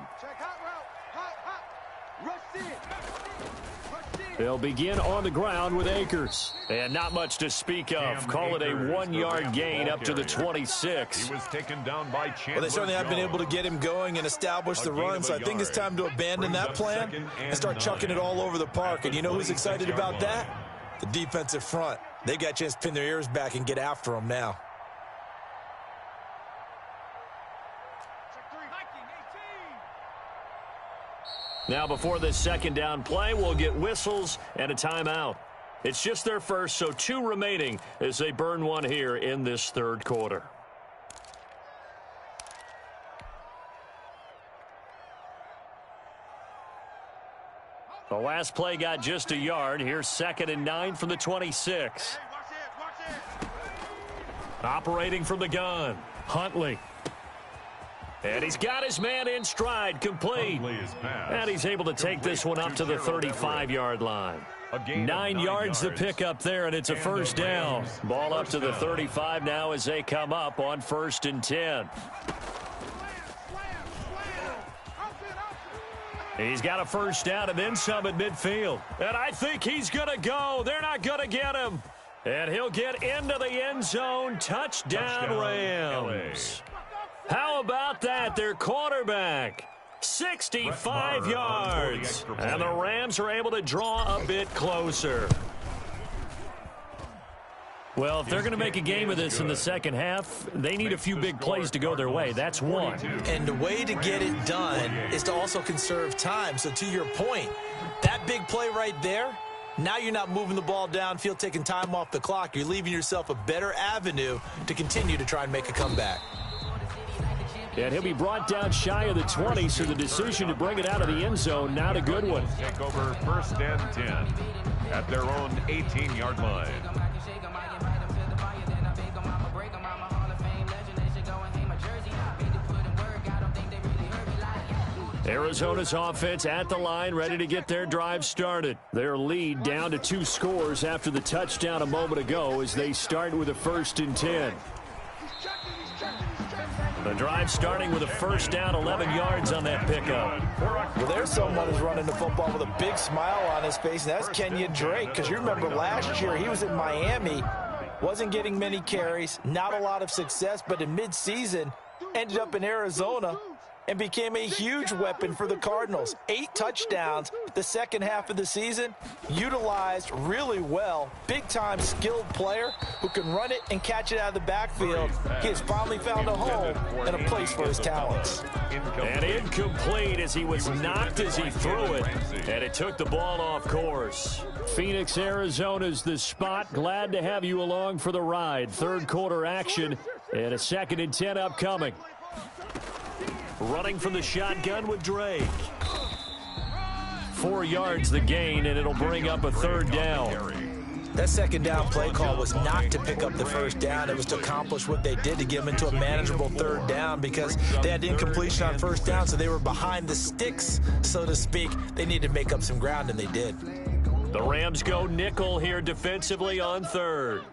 S4: They'll begin on the ground with Akers. And not much to speak of. Call it a 1-yard gain up to the 26.
S7: He was taken down by Chandler.
S6: Well, they certainly have been able to get him going and establish the run, so I think it's time to abandon that plan and start chucking it all over the park. And you know who's excited about that? The defensive front. They got a chance to pin their ears back and get after him now.
S4: Now before this 2nd down play, we'll get whistles and a timeout. It's just their first, so 2 remaining as they burn one here in this 3rd quarter. The last play got just a yard. Here's 2nd and 9 from the 26. Operating from the gun, Huntley. And he's got his man in stride, complete. And he's able to take this one up to the 35-yard line. 9 yards to pick up there, and it's a 1st down. Ball up to the 35 now as they come up on 1st and 10. He's got a 1st down and then some at midfield. And I think he's going to go. They're not going to get him. And he'll get into the end zone. Touchdown Rams. How about that? Their quarterback, 65 yards. And the Rams are able to draw a bit closer. Well, if they're going to make a game of this in the second half, they need a few big plays to go their way. That's one.
S6: And the way to get it done is to also conserve time. So to your point, that big play right there, now you're not moving the ball downfield, taking time off the clock. You're leaving yourself a better avenue to continue to try and make a comeback.
S4: And he'll be brought down shy of the 20, so the decision to bring it out of the end zone, not a good one.
S7: Take over 1st and 10 at their own 18-yard line.
S4: Arizona's offense at the line, ready to get their drive started. Their lead down to 2 scores after the touchdown a moment ago as they start with a 1st and 10. The drive starting with a first down, 11 yards on that pickup.
S6: Well, there's someone who's running the football with a big smile on his face, and that's Kenyon Drake, because you remember last year he was in Miami, wasn't getting many carries, not a lot of success, but in midseason ended up in Arizona and became a huge weapon for the Cardinals. 8 touchdowns the second half of the season, utilized really well. Big-time skilled player who can run it and catch it out of the backfield. He has finally found a home and a place for his talents.
S4: And incomplete as he was knocked as he threw it, and it took the ball off course. Phoenix, Arizona's the spot. Glad to have you along for the ride. Third quarter action and a 2nd and 10 upcoming. Running from the shotgun with Drake. 4 yards the gain, and it'll bring up a 3rd down.
S6: That 2nd down play call was not to pick up the 1st down. It was to accomplish what they did, to get them into a manageable 3rd down, because they had incompletion on 1st down, so they were behind the sticks, so to speak. They needed to make up some ground, and they did.
S4: The Rams go nickel here defensively on 3rd.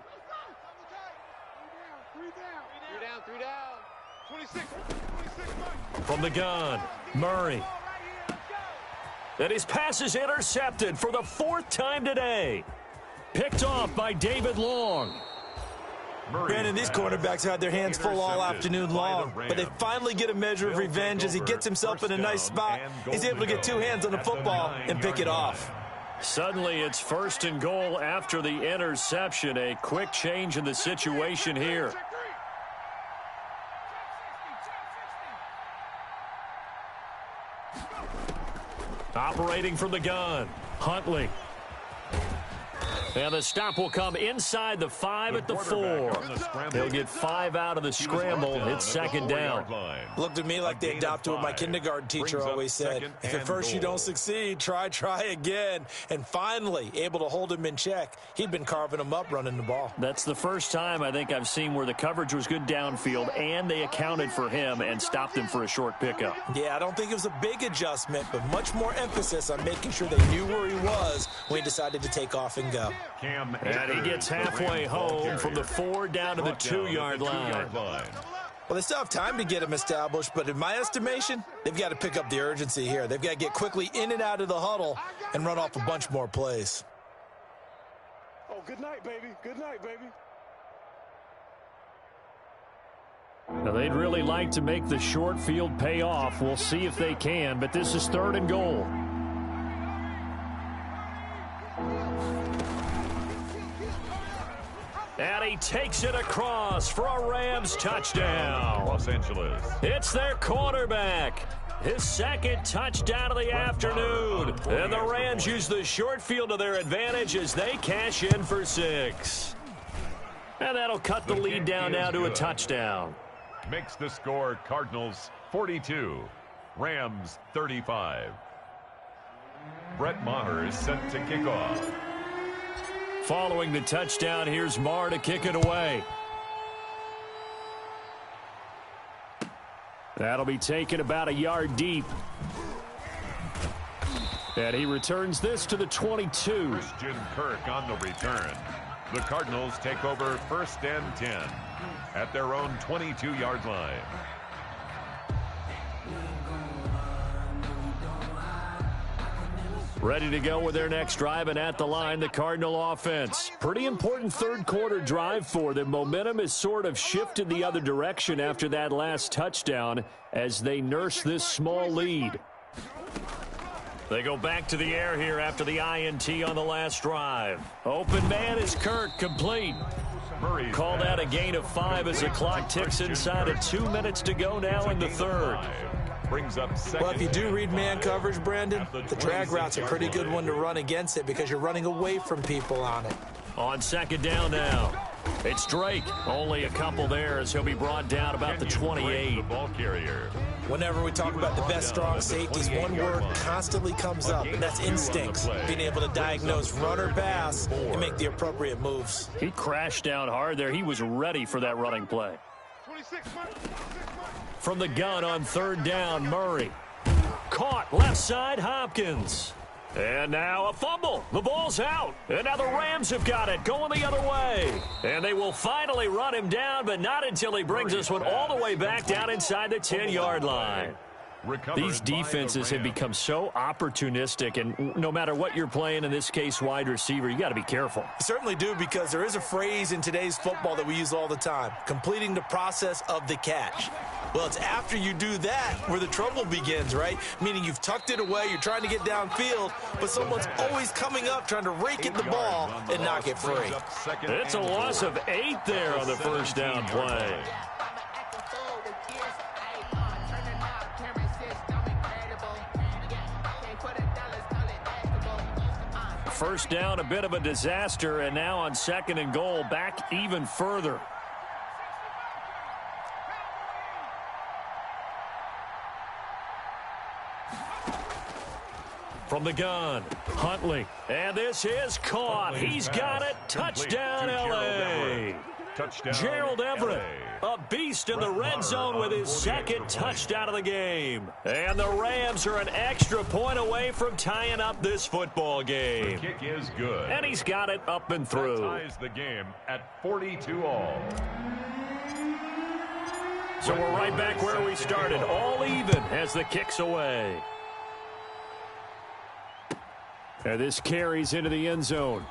S5: 3 down. 26.
S4: From the gun, Murray. And his pass is intercepted for the 4th time today. Picked off by David Long.
S6: Brandon, these cornerbacks had their hands full all afternoon long, but they finally get a measure of revenge as he gets himself in a nice spot. He's able to get 2 hands on the football and pick it off.
S4: Suddenly it's 1st and goal after the interception. A quick change in the situation here. Operating from the gun, Huntley. And the stop will come inside the 5 at the 4. They'll get 5 out of the scramble. It's 2nd down.
S6: Looked to me like they adopted what my kindergarten teacher always said. If at first you don't succeed, try again. And finally, able to hold him in check. He'd been carving him up running the ball.
S4: That's the first time I think I've seen where the coverage was good downfield and they accounted for him and stopped him for a short pickup.
S6: Yeah, I don't think it was a big adjustment, but much more emphasis on making sure they knew where he was when he decided to take off and go.
S4: And he gets halfway home from the 4 down to the 2-yard line.
S6: Well, they still have time to get him established, but in my estimation, they've got to pick up the urgency here. They've got to get quickly in and out of the huddle and run off a bunch more plays.
S5: Oh, good night, baby. Good night, baby.
S4: Now, they'd really like to make the short field pay off. We'll see if they can, but this is 3rd and goal. And he takes it across for a Rams touchdown.
S7: Los Angeles.
S4: It's their quarterback. His 2nd touchdown of the afternoon. And the Rams use the short field to their advantage as they cash in for 6. And that'll cut the lead down now to a touchdown.
S7: Makes the score Cardinals 42, Rams 35. Brett Maher is set to kick off.
S4: Following the touchdown, here's Maher to kick it away. That'll be taken about a yard deep. And he returns this to the 22.
S7: Christian Kirk on the return. The Cardinals take over 1st and 10 at their own 22-yard line.
S4: Ready to go with their next drive, and at the line, the Cardinal offense. Pretty important 3rd quarter drive for them. Momentum has sort of shifted the other direction after that last touchdown as they nurse this small lead. They go back to the air here after the INT on the last drive. Open man is Kirk, complete. Called out a gain of 5 as the clock ticks inside of 2 minutes to go now in the 3rd.
S6: Well, if you do read man coverage, Brandon, the drag route's a pretty good one to run against it because you're running away from people on it.
S4: On 2nd down now, it's Drake. Only a couple there as he'll be brought down about the 28.
S6: Whenever we talk about the best strong safeties, one word constantly comes up, and that's instincts. Being able to diagnose run or pass and make the appropriate moves.
S4: He crashed down hard there. He was ready for that running play. From the gun on 3rd down, Murray. Caught left side, Hopkins. And now a fumble. The ball's out. And now the Rams have got it, going the other way. And they will finally run him down, but not until he brings this one all the way back down inside the 10-yard line. These defenses have become so opportunistic, and no matter what you're playing, in this case wide receiver, you got to be careful.
S6: You certainly do, because there is a phrase in today's football that we use all the time, completing the process of the catch. Well, it's after you do that where the trouble begins, right? Meaning you've tucked it away, you're trying to get downfield, but someone's always coming up trying to rake at the ball and knock it free.
S4: It's a loss of 8 there on the first down play. First down, a bit of a disaster, and now on 2nd and goal, back even further. From the gun, Huntley, and this is caught. He's got it. Touchdown, L.A. Gerald Everett, a beast in the red zone with his 2nd touchdown of the game. And the Rams are an extra point away from tying up this football game.
S7: The kick is good.
S4: And he's got it up and through.
S7: That ties the game at 42-all.
S4: So we're right back where we started, all even as the kick's away. And this carries into the end zone.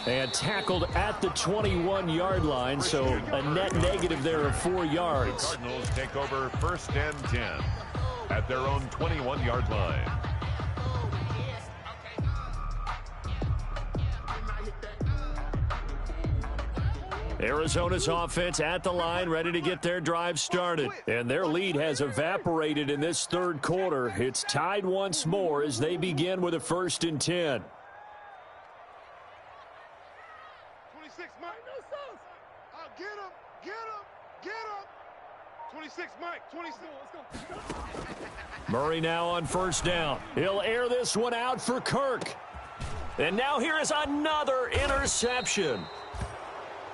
S4: And tackled at the 21-yard line, so a net negative there of 4 yards.
S7: Cardinals take over 1st and 10 at their own 21-yard line.
S4: Arizona's offense at the line, ready to get their drive started. And their lead has evaporated in this 3rd quarter. It's tied once more as they begin with a 1st and 10.
S5: 26, Mike. Get him. Get him. Get him. 26, Mike. 26. Let's go.
S4: Murray now on 1st down. He'll air this one out for Kirk. And now here is another interception.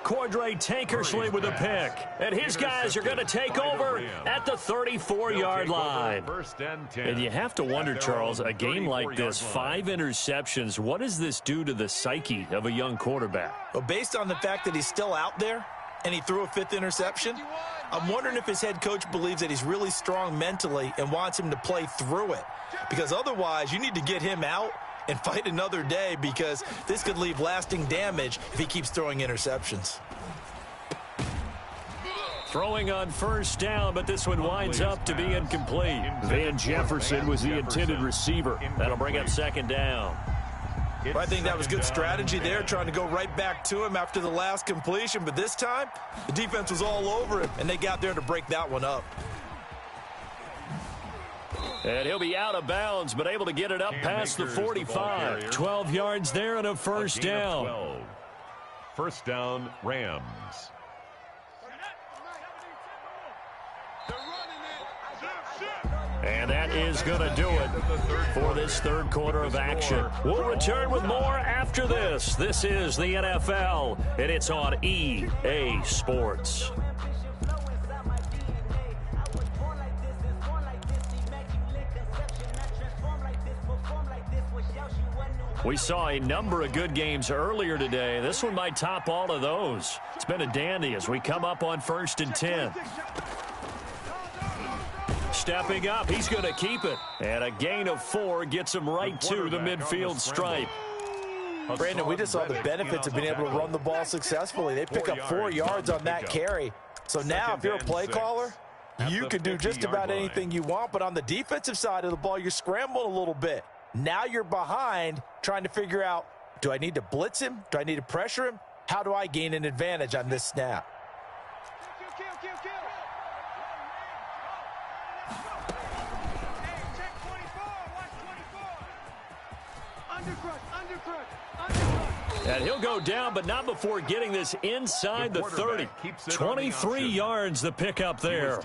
S4: Cordray Tankersley with a pick. And his guys are going to take over at the 34-yard line. And you have to wonder, Charles, a game like this, 5 interceptions, what does this do to the psyche of a young quarterback?
S6: Well, based on the fact that he's still out there and he threw a 5th interception, I'm wondering if his head coach believes that he's really strong mentally and wants him to play through it. Because otherwise, you need to get him out and fight another day, because this could leave lasting damage if he keeps throwing interceptions.
S4: Throwing on 1st down, but this one winds up to be incomplete. Van Jefferson was the intended receiver. That'll bring up 2nd down.
S6: I think that was good strategy there, trying to go right back to him after the last completion, but this time the defense was all over him, and they got there to break that one up.
S4: And he'll be out of bounds, but able to get it up past the 45. 12 yards there and a 1st down.
S7: 1st down, Rams.
S4: And that is going to do it for this 3rd quarter of action. We'll return with more after this. This is the NFL, and it's on EA Sports. We saw a number of good games earlier today. This one might top all of those. It's been a dandy as we come up on 1st and 10. Stepping up, he's going to keep it. And a gain of 4 gets him right to the midfield stripe.
S6: Brandon, we just saw the benefits of being able to run the ball successfully. They pick up 4 yards on that carry. So now if you're a play caller, you can do just about anything you want. But on the defensive side of the ball, you're scrambling a little bit. Now you're behind, trying to figure out, do I need to blitz him? Do I need to pressure him? How do I gain an advantage on this snap?
S5: Undercrush.
S4: And he'll go down, but not before getting this inside the 30. 23 yards the pickup there.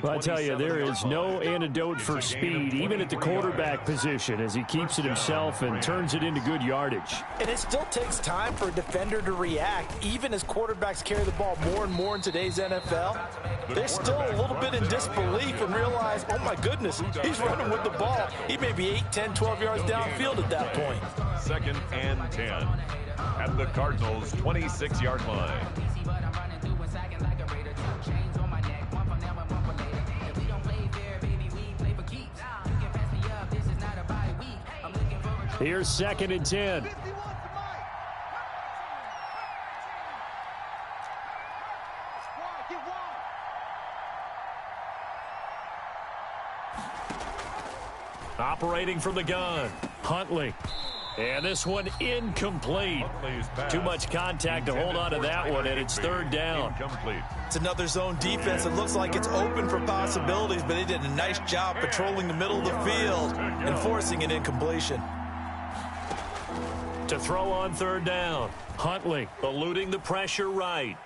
S4: Well, I tell you, there is no antidote for speed, even at the quarterback position, as he keeps it himself and turns it into good yardage.
S6: And it still takes time for a defender to react, even as quarterbacks carry the ball more and more in today's NFL. They're still a little bit in disbelief and realize, oh my goodness, he's running with the ball. He may be 8, 10, 12 yards downfield at that point.
S7: 2nd and 10 at the Cardinals' 26-yard line.
S4: Here's 2nd and 10. Operating from the gun, Huntley. And this one incomplete. Too much contact to hold on to that one, and it's 3rd down.
S6: It's another zone defense. It looks like it's open for possibilities, but they did a nice job patrolling the middle of the field and forcing an incompletion.
S4: To throw on 3rd down, Huntley eluding the pressure right.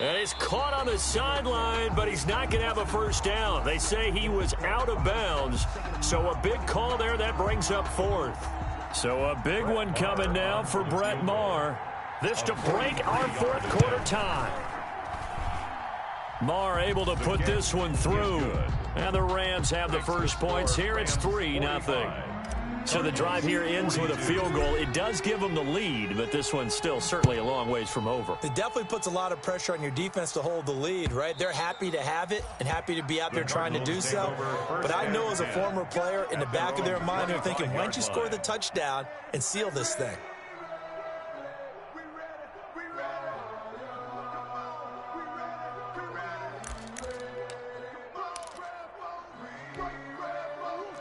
S4: And he's caught on the sideline, but he's not going to have a 1st down. They say he was out of bounds, so a big call there that brings up 4th. So a big one coming now for Brett Maher. This to break our 4th quarter tie. Maher able to put this one through. And the Rams have the first points here. It's 3-0. So the drive here ends with a field goal. It does give them the lead, but this one's still certainly a long ways from over.
S6: It definitely puts a lot of pressure on your defense to hold the lead, right? They're happy to have it and happy to be out there trying to do so. But I know as a former player, in the back of their mind, they're thinking, why don't you score the touchdown and seal this thing?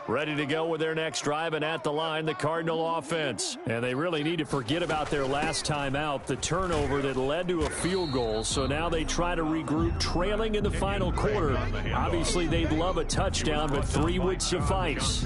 S4: Ready to go with their next drive, and at the line, the Cardinal offense. And they really need to forget about their last time out, the turnover that led to a field goal. So now they try to regroup, trailing in the final quarter. Obviously, they'd love a touchdown, but 3 would suffice.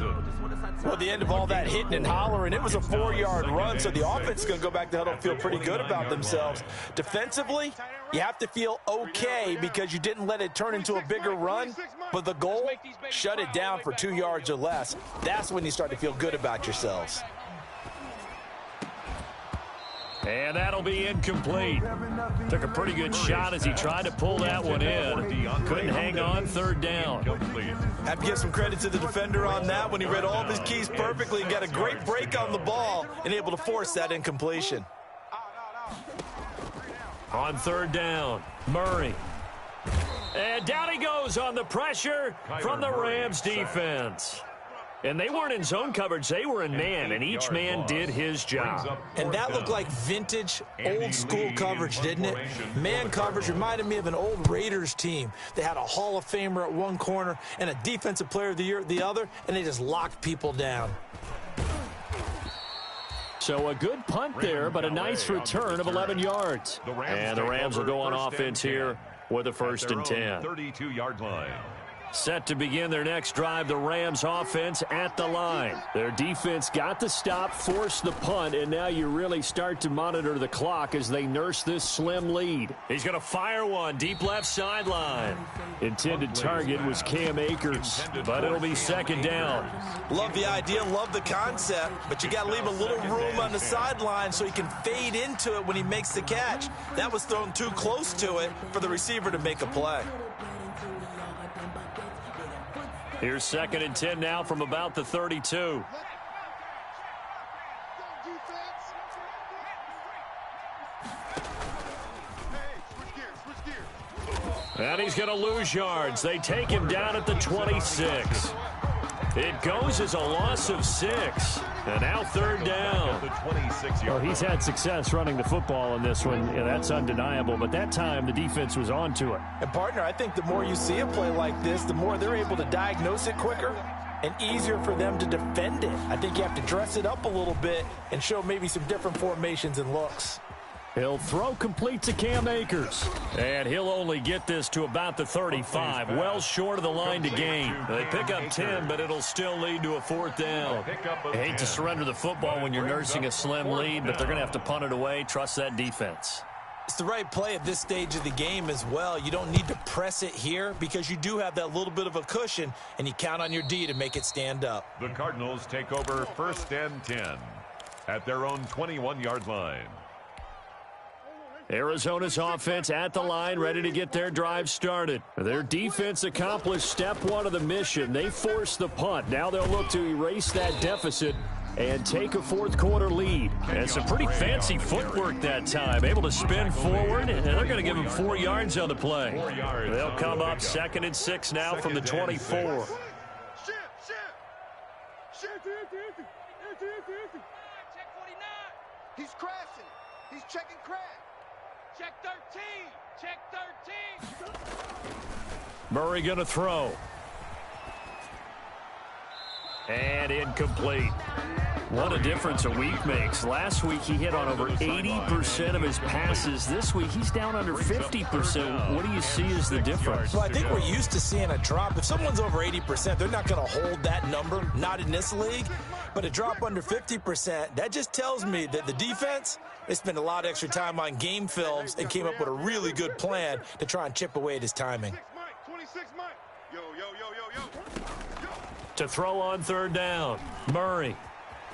S6: Well, at the end of all that hitting and hollering, it was a 4-yard run, so the offense is going to go back to huddle and feel pretty good about themselves. Defensively, you have to feel okay because you didn't let it turn into a bigger run, but the goal, shut it down for 2 yards or less. That's when you start to feel good about yourselves.
S4: And that'll be incomplete. Took a pretty good shot as he tried to pull that one in. Couldn't hang on, 3rd down.
S6: Have to give some credit to the defender on that when he read all of his keys perfectly and got a great break on the ball and able to force that incompletion.
S4: On 3rd down, Murray. And down he goes on the pressure from the Rams defense. And they weren't in zone coverage, they were in man, and each man did his job.
S6: And that looked like vintage, old-school coverage, didn't it? Man coverage reminded me of an old Raiders team. They had a Hall of Famer at one corner and a Defensive Player of the Year at the other, and they just locked people down.
S4: So a good punt there, but a nice return of 11 yards. And the Rams will go on offense here with a 1st and 10.
S7: 32-yard line.
S4: Set to begin their next drive, the Rams offense at the line. Their defense got the stop, forced the punt, and now you really start to monitor the clock as they nurse this slim lead. He's going to fire one, deep left sideline. Intended target was Cam Akers, but it'll be 2nd down.
S6: Love the idea, love the concept, but you got to leave a little room on the sideline so he can fade into it when he makes the catch. That was thrown too close to it for the receiver to make a play.
S4: Here's 2nd and 10 now from about the 32. And he's going to lose yards. They take him down at the 26. It goes as a loss of 6. And now 3rd down. Well, he's had success running the football in this one. Yeah, that's undeniable. But that time, the defense was on to it.
S6: And, partner, I think the more you see a play like this, the more they're able to diagnose it quicker and easier for them to defend it. I think you have to dress it up a little bit and show maybe some different formations and looks.
S4: He'll throw complete to Cam Akers. And he'll only get this to about the 35. Well short of the line to gain. They pick up 10, but it'll still lead to a 4th down. I hate to surrender the football when you're nursing a slim lead, but they're going to have to punt it away. Trust that defense.
S6: It's the right play at this stage of the game as well. You don't need to press it here because you do have that little bit of a cushion, and you count on your D to make it stand up.
S7: The Cardinals take over 1st and 10 at their own 21-yard line.
S4: Arizona's offense at the line, ready to get their drive started. Their defense accomplished step 1 of the mission. They forced the punt. Now they'll look to erase that deficit and take a 4th quarter lead. And some pretty fancy footwork that time. Able to spin forward, and they're going to give him 4 yards on the play. They'll come up 2nd and 6 now from the 24.
S5: He's crashing. He's checking crash. Check 13. Check 13.
S4: Murray going to throw. And incomplete. What a difference a week makes. Last week he hit on over 80% of his passes. This week he's down under 50%. What do you see as the difference?
S6: Well, I think we're used to seeing a drop. If someone's over 80%, they're not going to hold that number, not in this league. But a drop under 50%, that just tells me that the defense, they spent a lot of extra time on game films and came up with a really good plan to try and chip away at his timing.
S5: 26 Mike. Yo.
S4: To throw on 3rd down, Murray.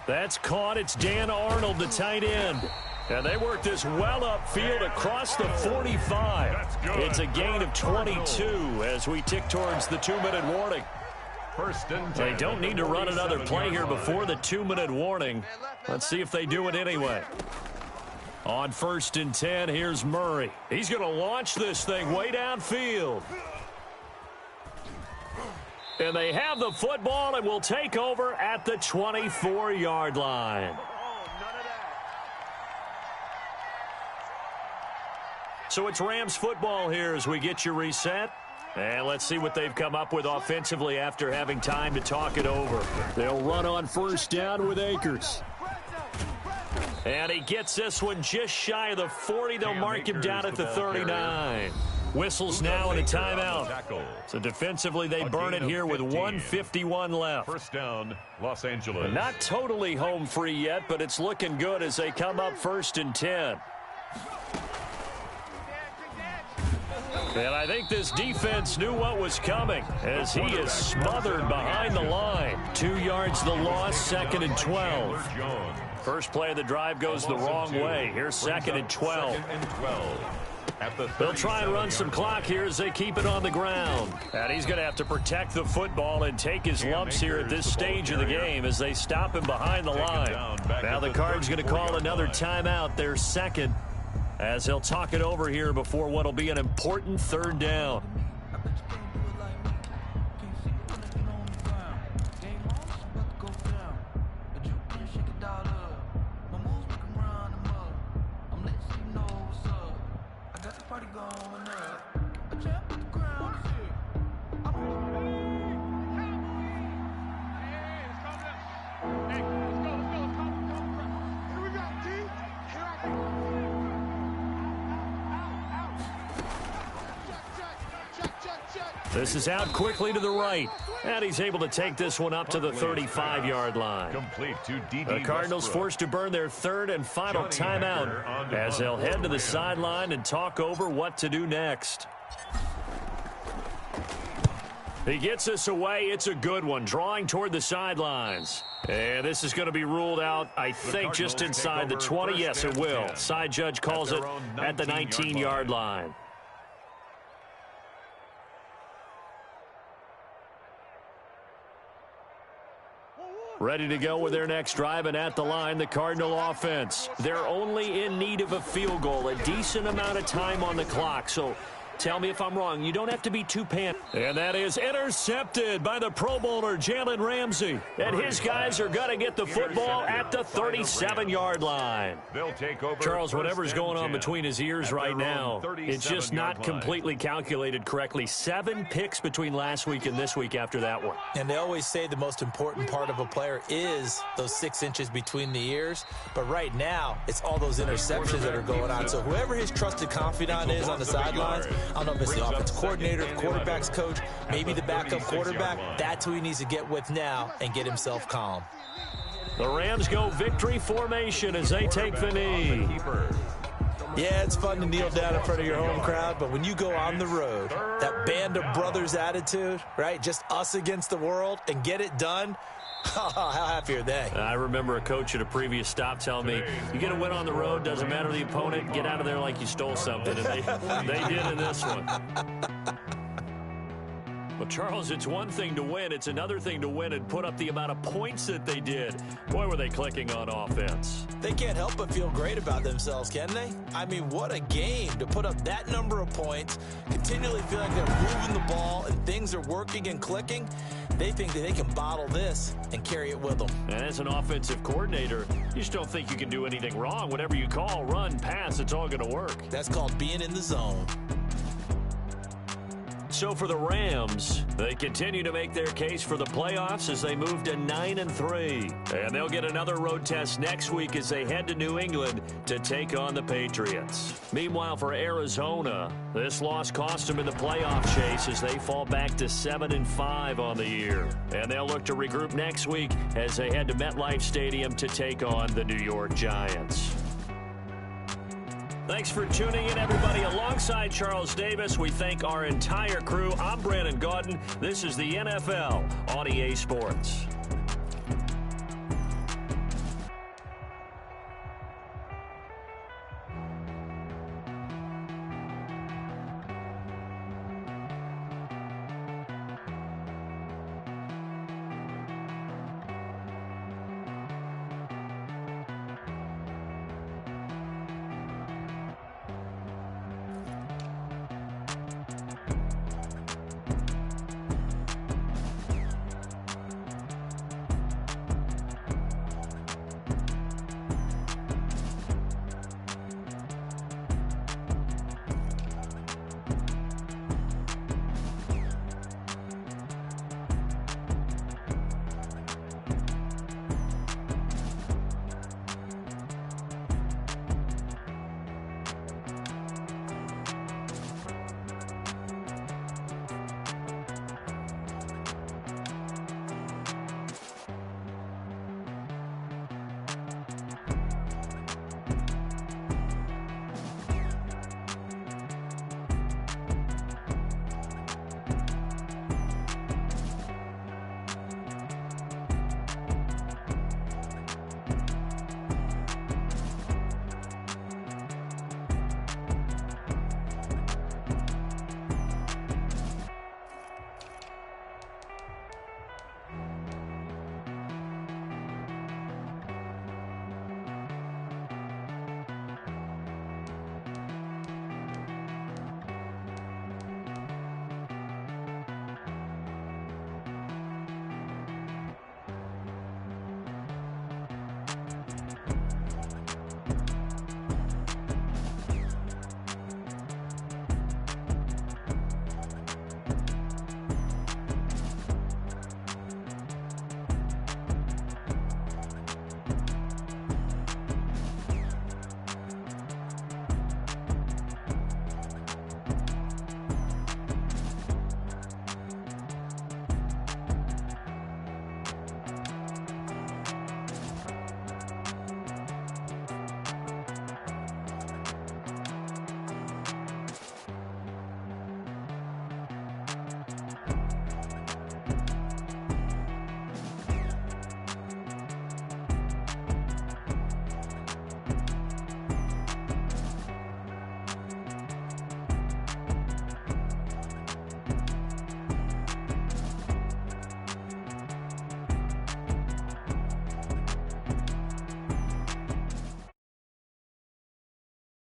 S4: That's caught. It's Dan Arnold, the tight end. And they work this well upfield across the 45. It's a gain of 22 as we tick towards the 2-minute warning.
S7: 1st and 10.
S4: They don't need to run another play here before the 2-minute warning. Let's see if they do it anyway. On 1st and 10, here's Murray. He's going to launch this thing way downfield. And they have the football and will take over at the 24-yard line. So it's Rams football here as we get you reset. And let's see what they've come up with offensively after having time to talk it over. They'll run on 1st down with Akers. And he gets this one just shy of the 40. They'll mark him down at the 39. Whistles now and a timeout. So defensively, they burn it here with 1:51 left.
S7: 1st down, Los Angeles.
S4: Not totally home free yet, but it's looking good as they come up 1st and 10. And I think this defense knew what was coming as he is smothered behind the line. 2 yards the loss, 2nd and 12. First play of the drive goes the wrong way. Here's 2nd and 12. They'll try and run some clock here as they keep it on the ground. And he's going to have to protect the football and take his lumps here at this stage of the game as they stop him behind the line. Now the Cards going to call another timeout, their 2nd, as he'll talk it over here before what will be an important 3rd down. This is out quickly to the right. And he's able to take this one up to the 35-yard line.
S7: Complete to
S4: The Cardinals forced to burn their 3rd and final timeout as they'll head to the sideline and talk over what to do next. He gets this away. It's a good one, drawing toward the sidelines. And this is going to be ruled out, I think, just inside the 20. Yes, it will. Side judge calls it at the 19-yard line. Ready to go with their next drive, and at the line, the Cardinal offense. They're only in need of a field goal, a decent amount of time on the clock. So Tell me if I'm wrong. You don't have to be too panicked. And that is intercepted by the Pro Bowler, Jalen Ramsey. And his guys are going to get the football at the 37-yard line.
S7: They'll take over.
S4: Charles, whatever's going on between his ears right now, it's just not completely calculated correctly. 7 picks between last week and this week after that one.
S6: And they always say the most important part of a player is those 6 inches between the ears. But right now, it's all those interceptions that are going on. So whoever his trusted confidant is on the sidelines, I don't know if it's the offensive coordinator, the quarterback's coach, maybe the backup quarterback, that's who he needs to get with now and get himself calm.
S4: The Rams go victory formation as they take the knee.
S6: Yeah, it's fun to kneel down in front of your home crowd, but when you go on the road, that band of brothers attitude, right, just us against the world and get it done, how happy are they?
S4: I remember a coach at a previous stop telling me, you get a win on the road, doesn't matter the opponent, get out of there like you stole something. And they did in this one. Well, Charles, it's one thing to win. It's another thing to win and put up the amount of points that they did. Boy, were they clicking on offense.
S6: They can't help but feel great about themselves, can they? I mean, what a game to put up that number of points, continually feel like they're moving the ball and things are working and clicking. They think that they can bottle this and carry it with them.
S4: And as an offensive coordinator, you just don't think you can do anything wrong. Whatever you call, run, pass, it's all going to work.
S6: That's called being in the zone.
S4: So for the Rams, they continue to make their case for the playoffs as they move to 9-3. And they'll get another road test next week as they head to New England to take on the Patriots. Meanwhile, for Arizona, this loss cost them in the playoff chase as they fall back to 7-5 on the year. And they'll look to regroup next week as they head to MetLife Stadium to take on the New York Giants. Thanks for tuning in, everybody. Alongside Charles Davis, we thank our entire crew. I'm Brandon Gaudin. This is the NFL on EA Sports.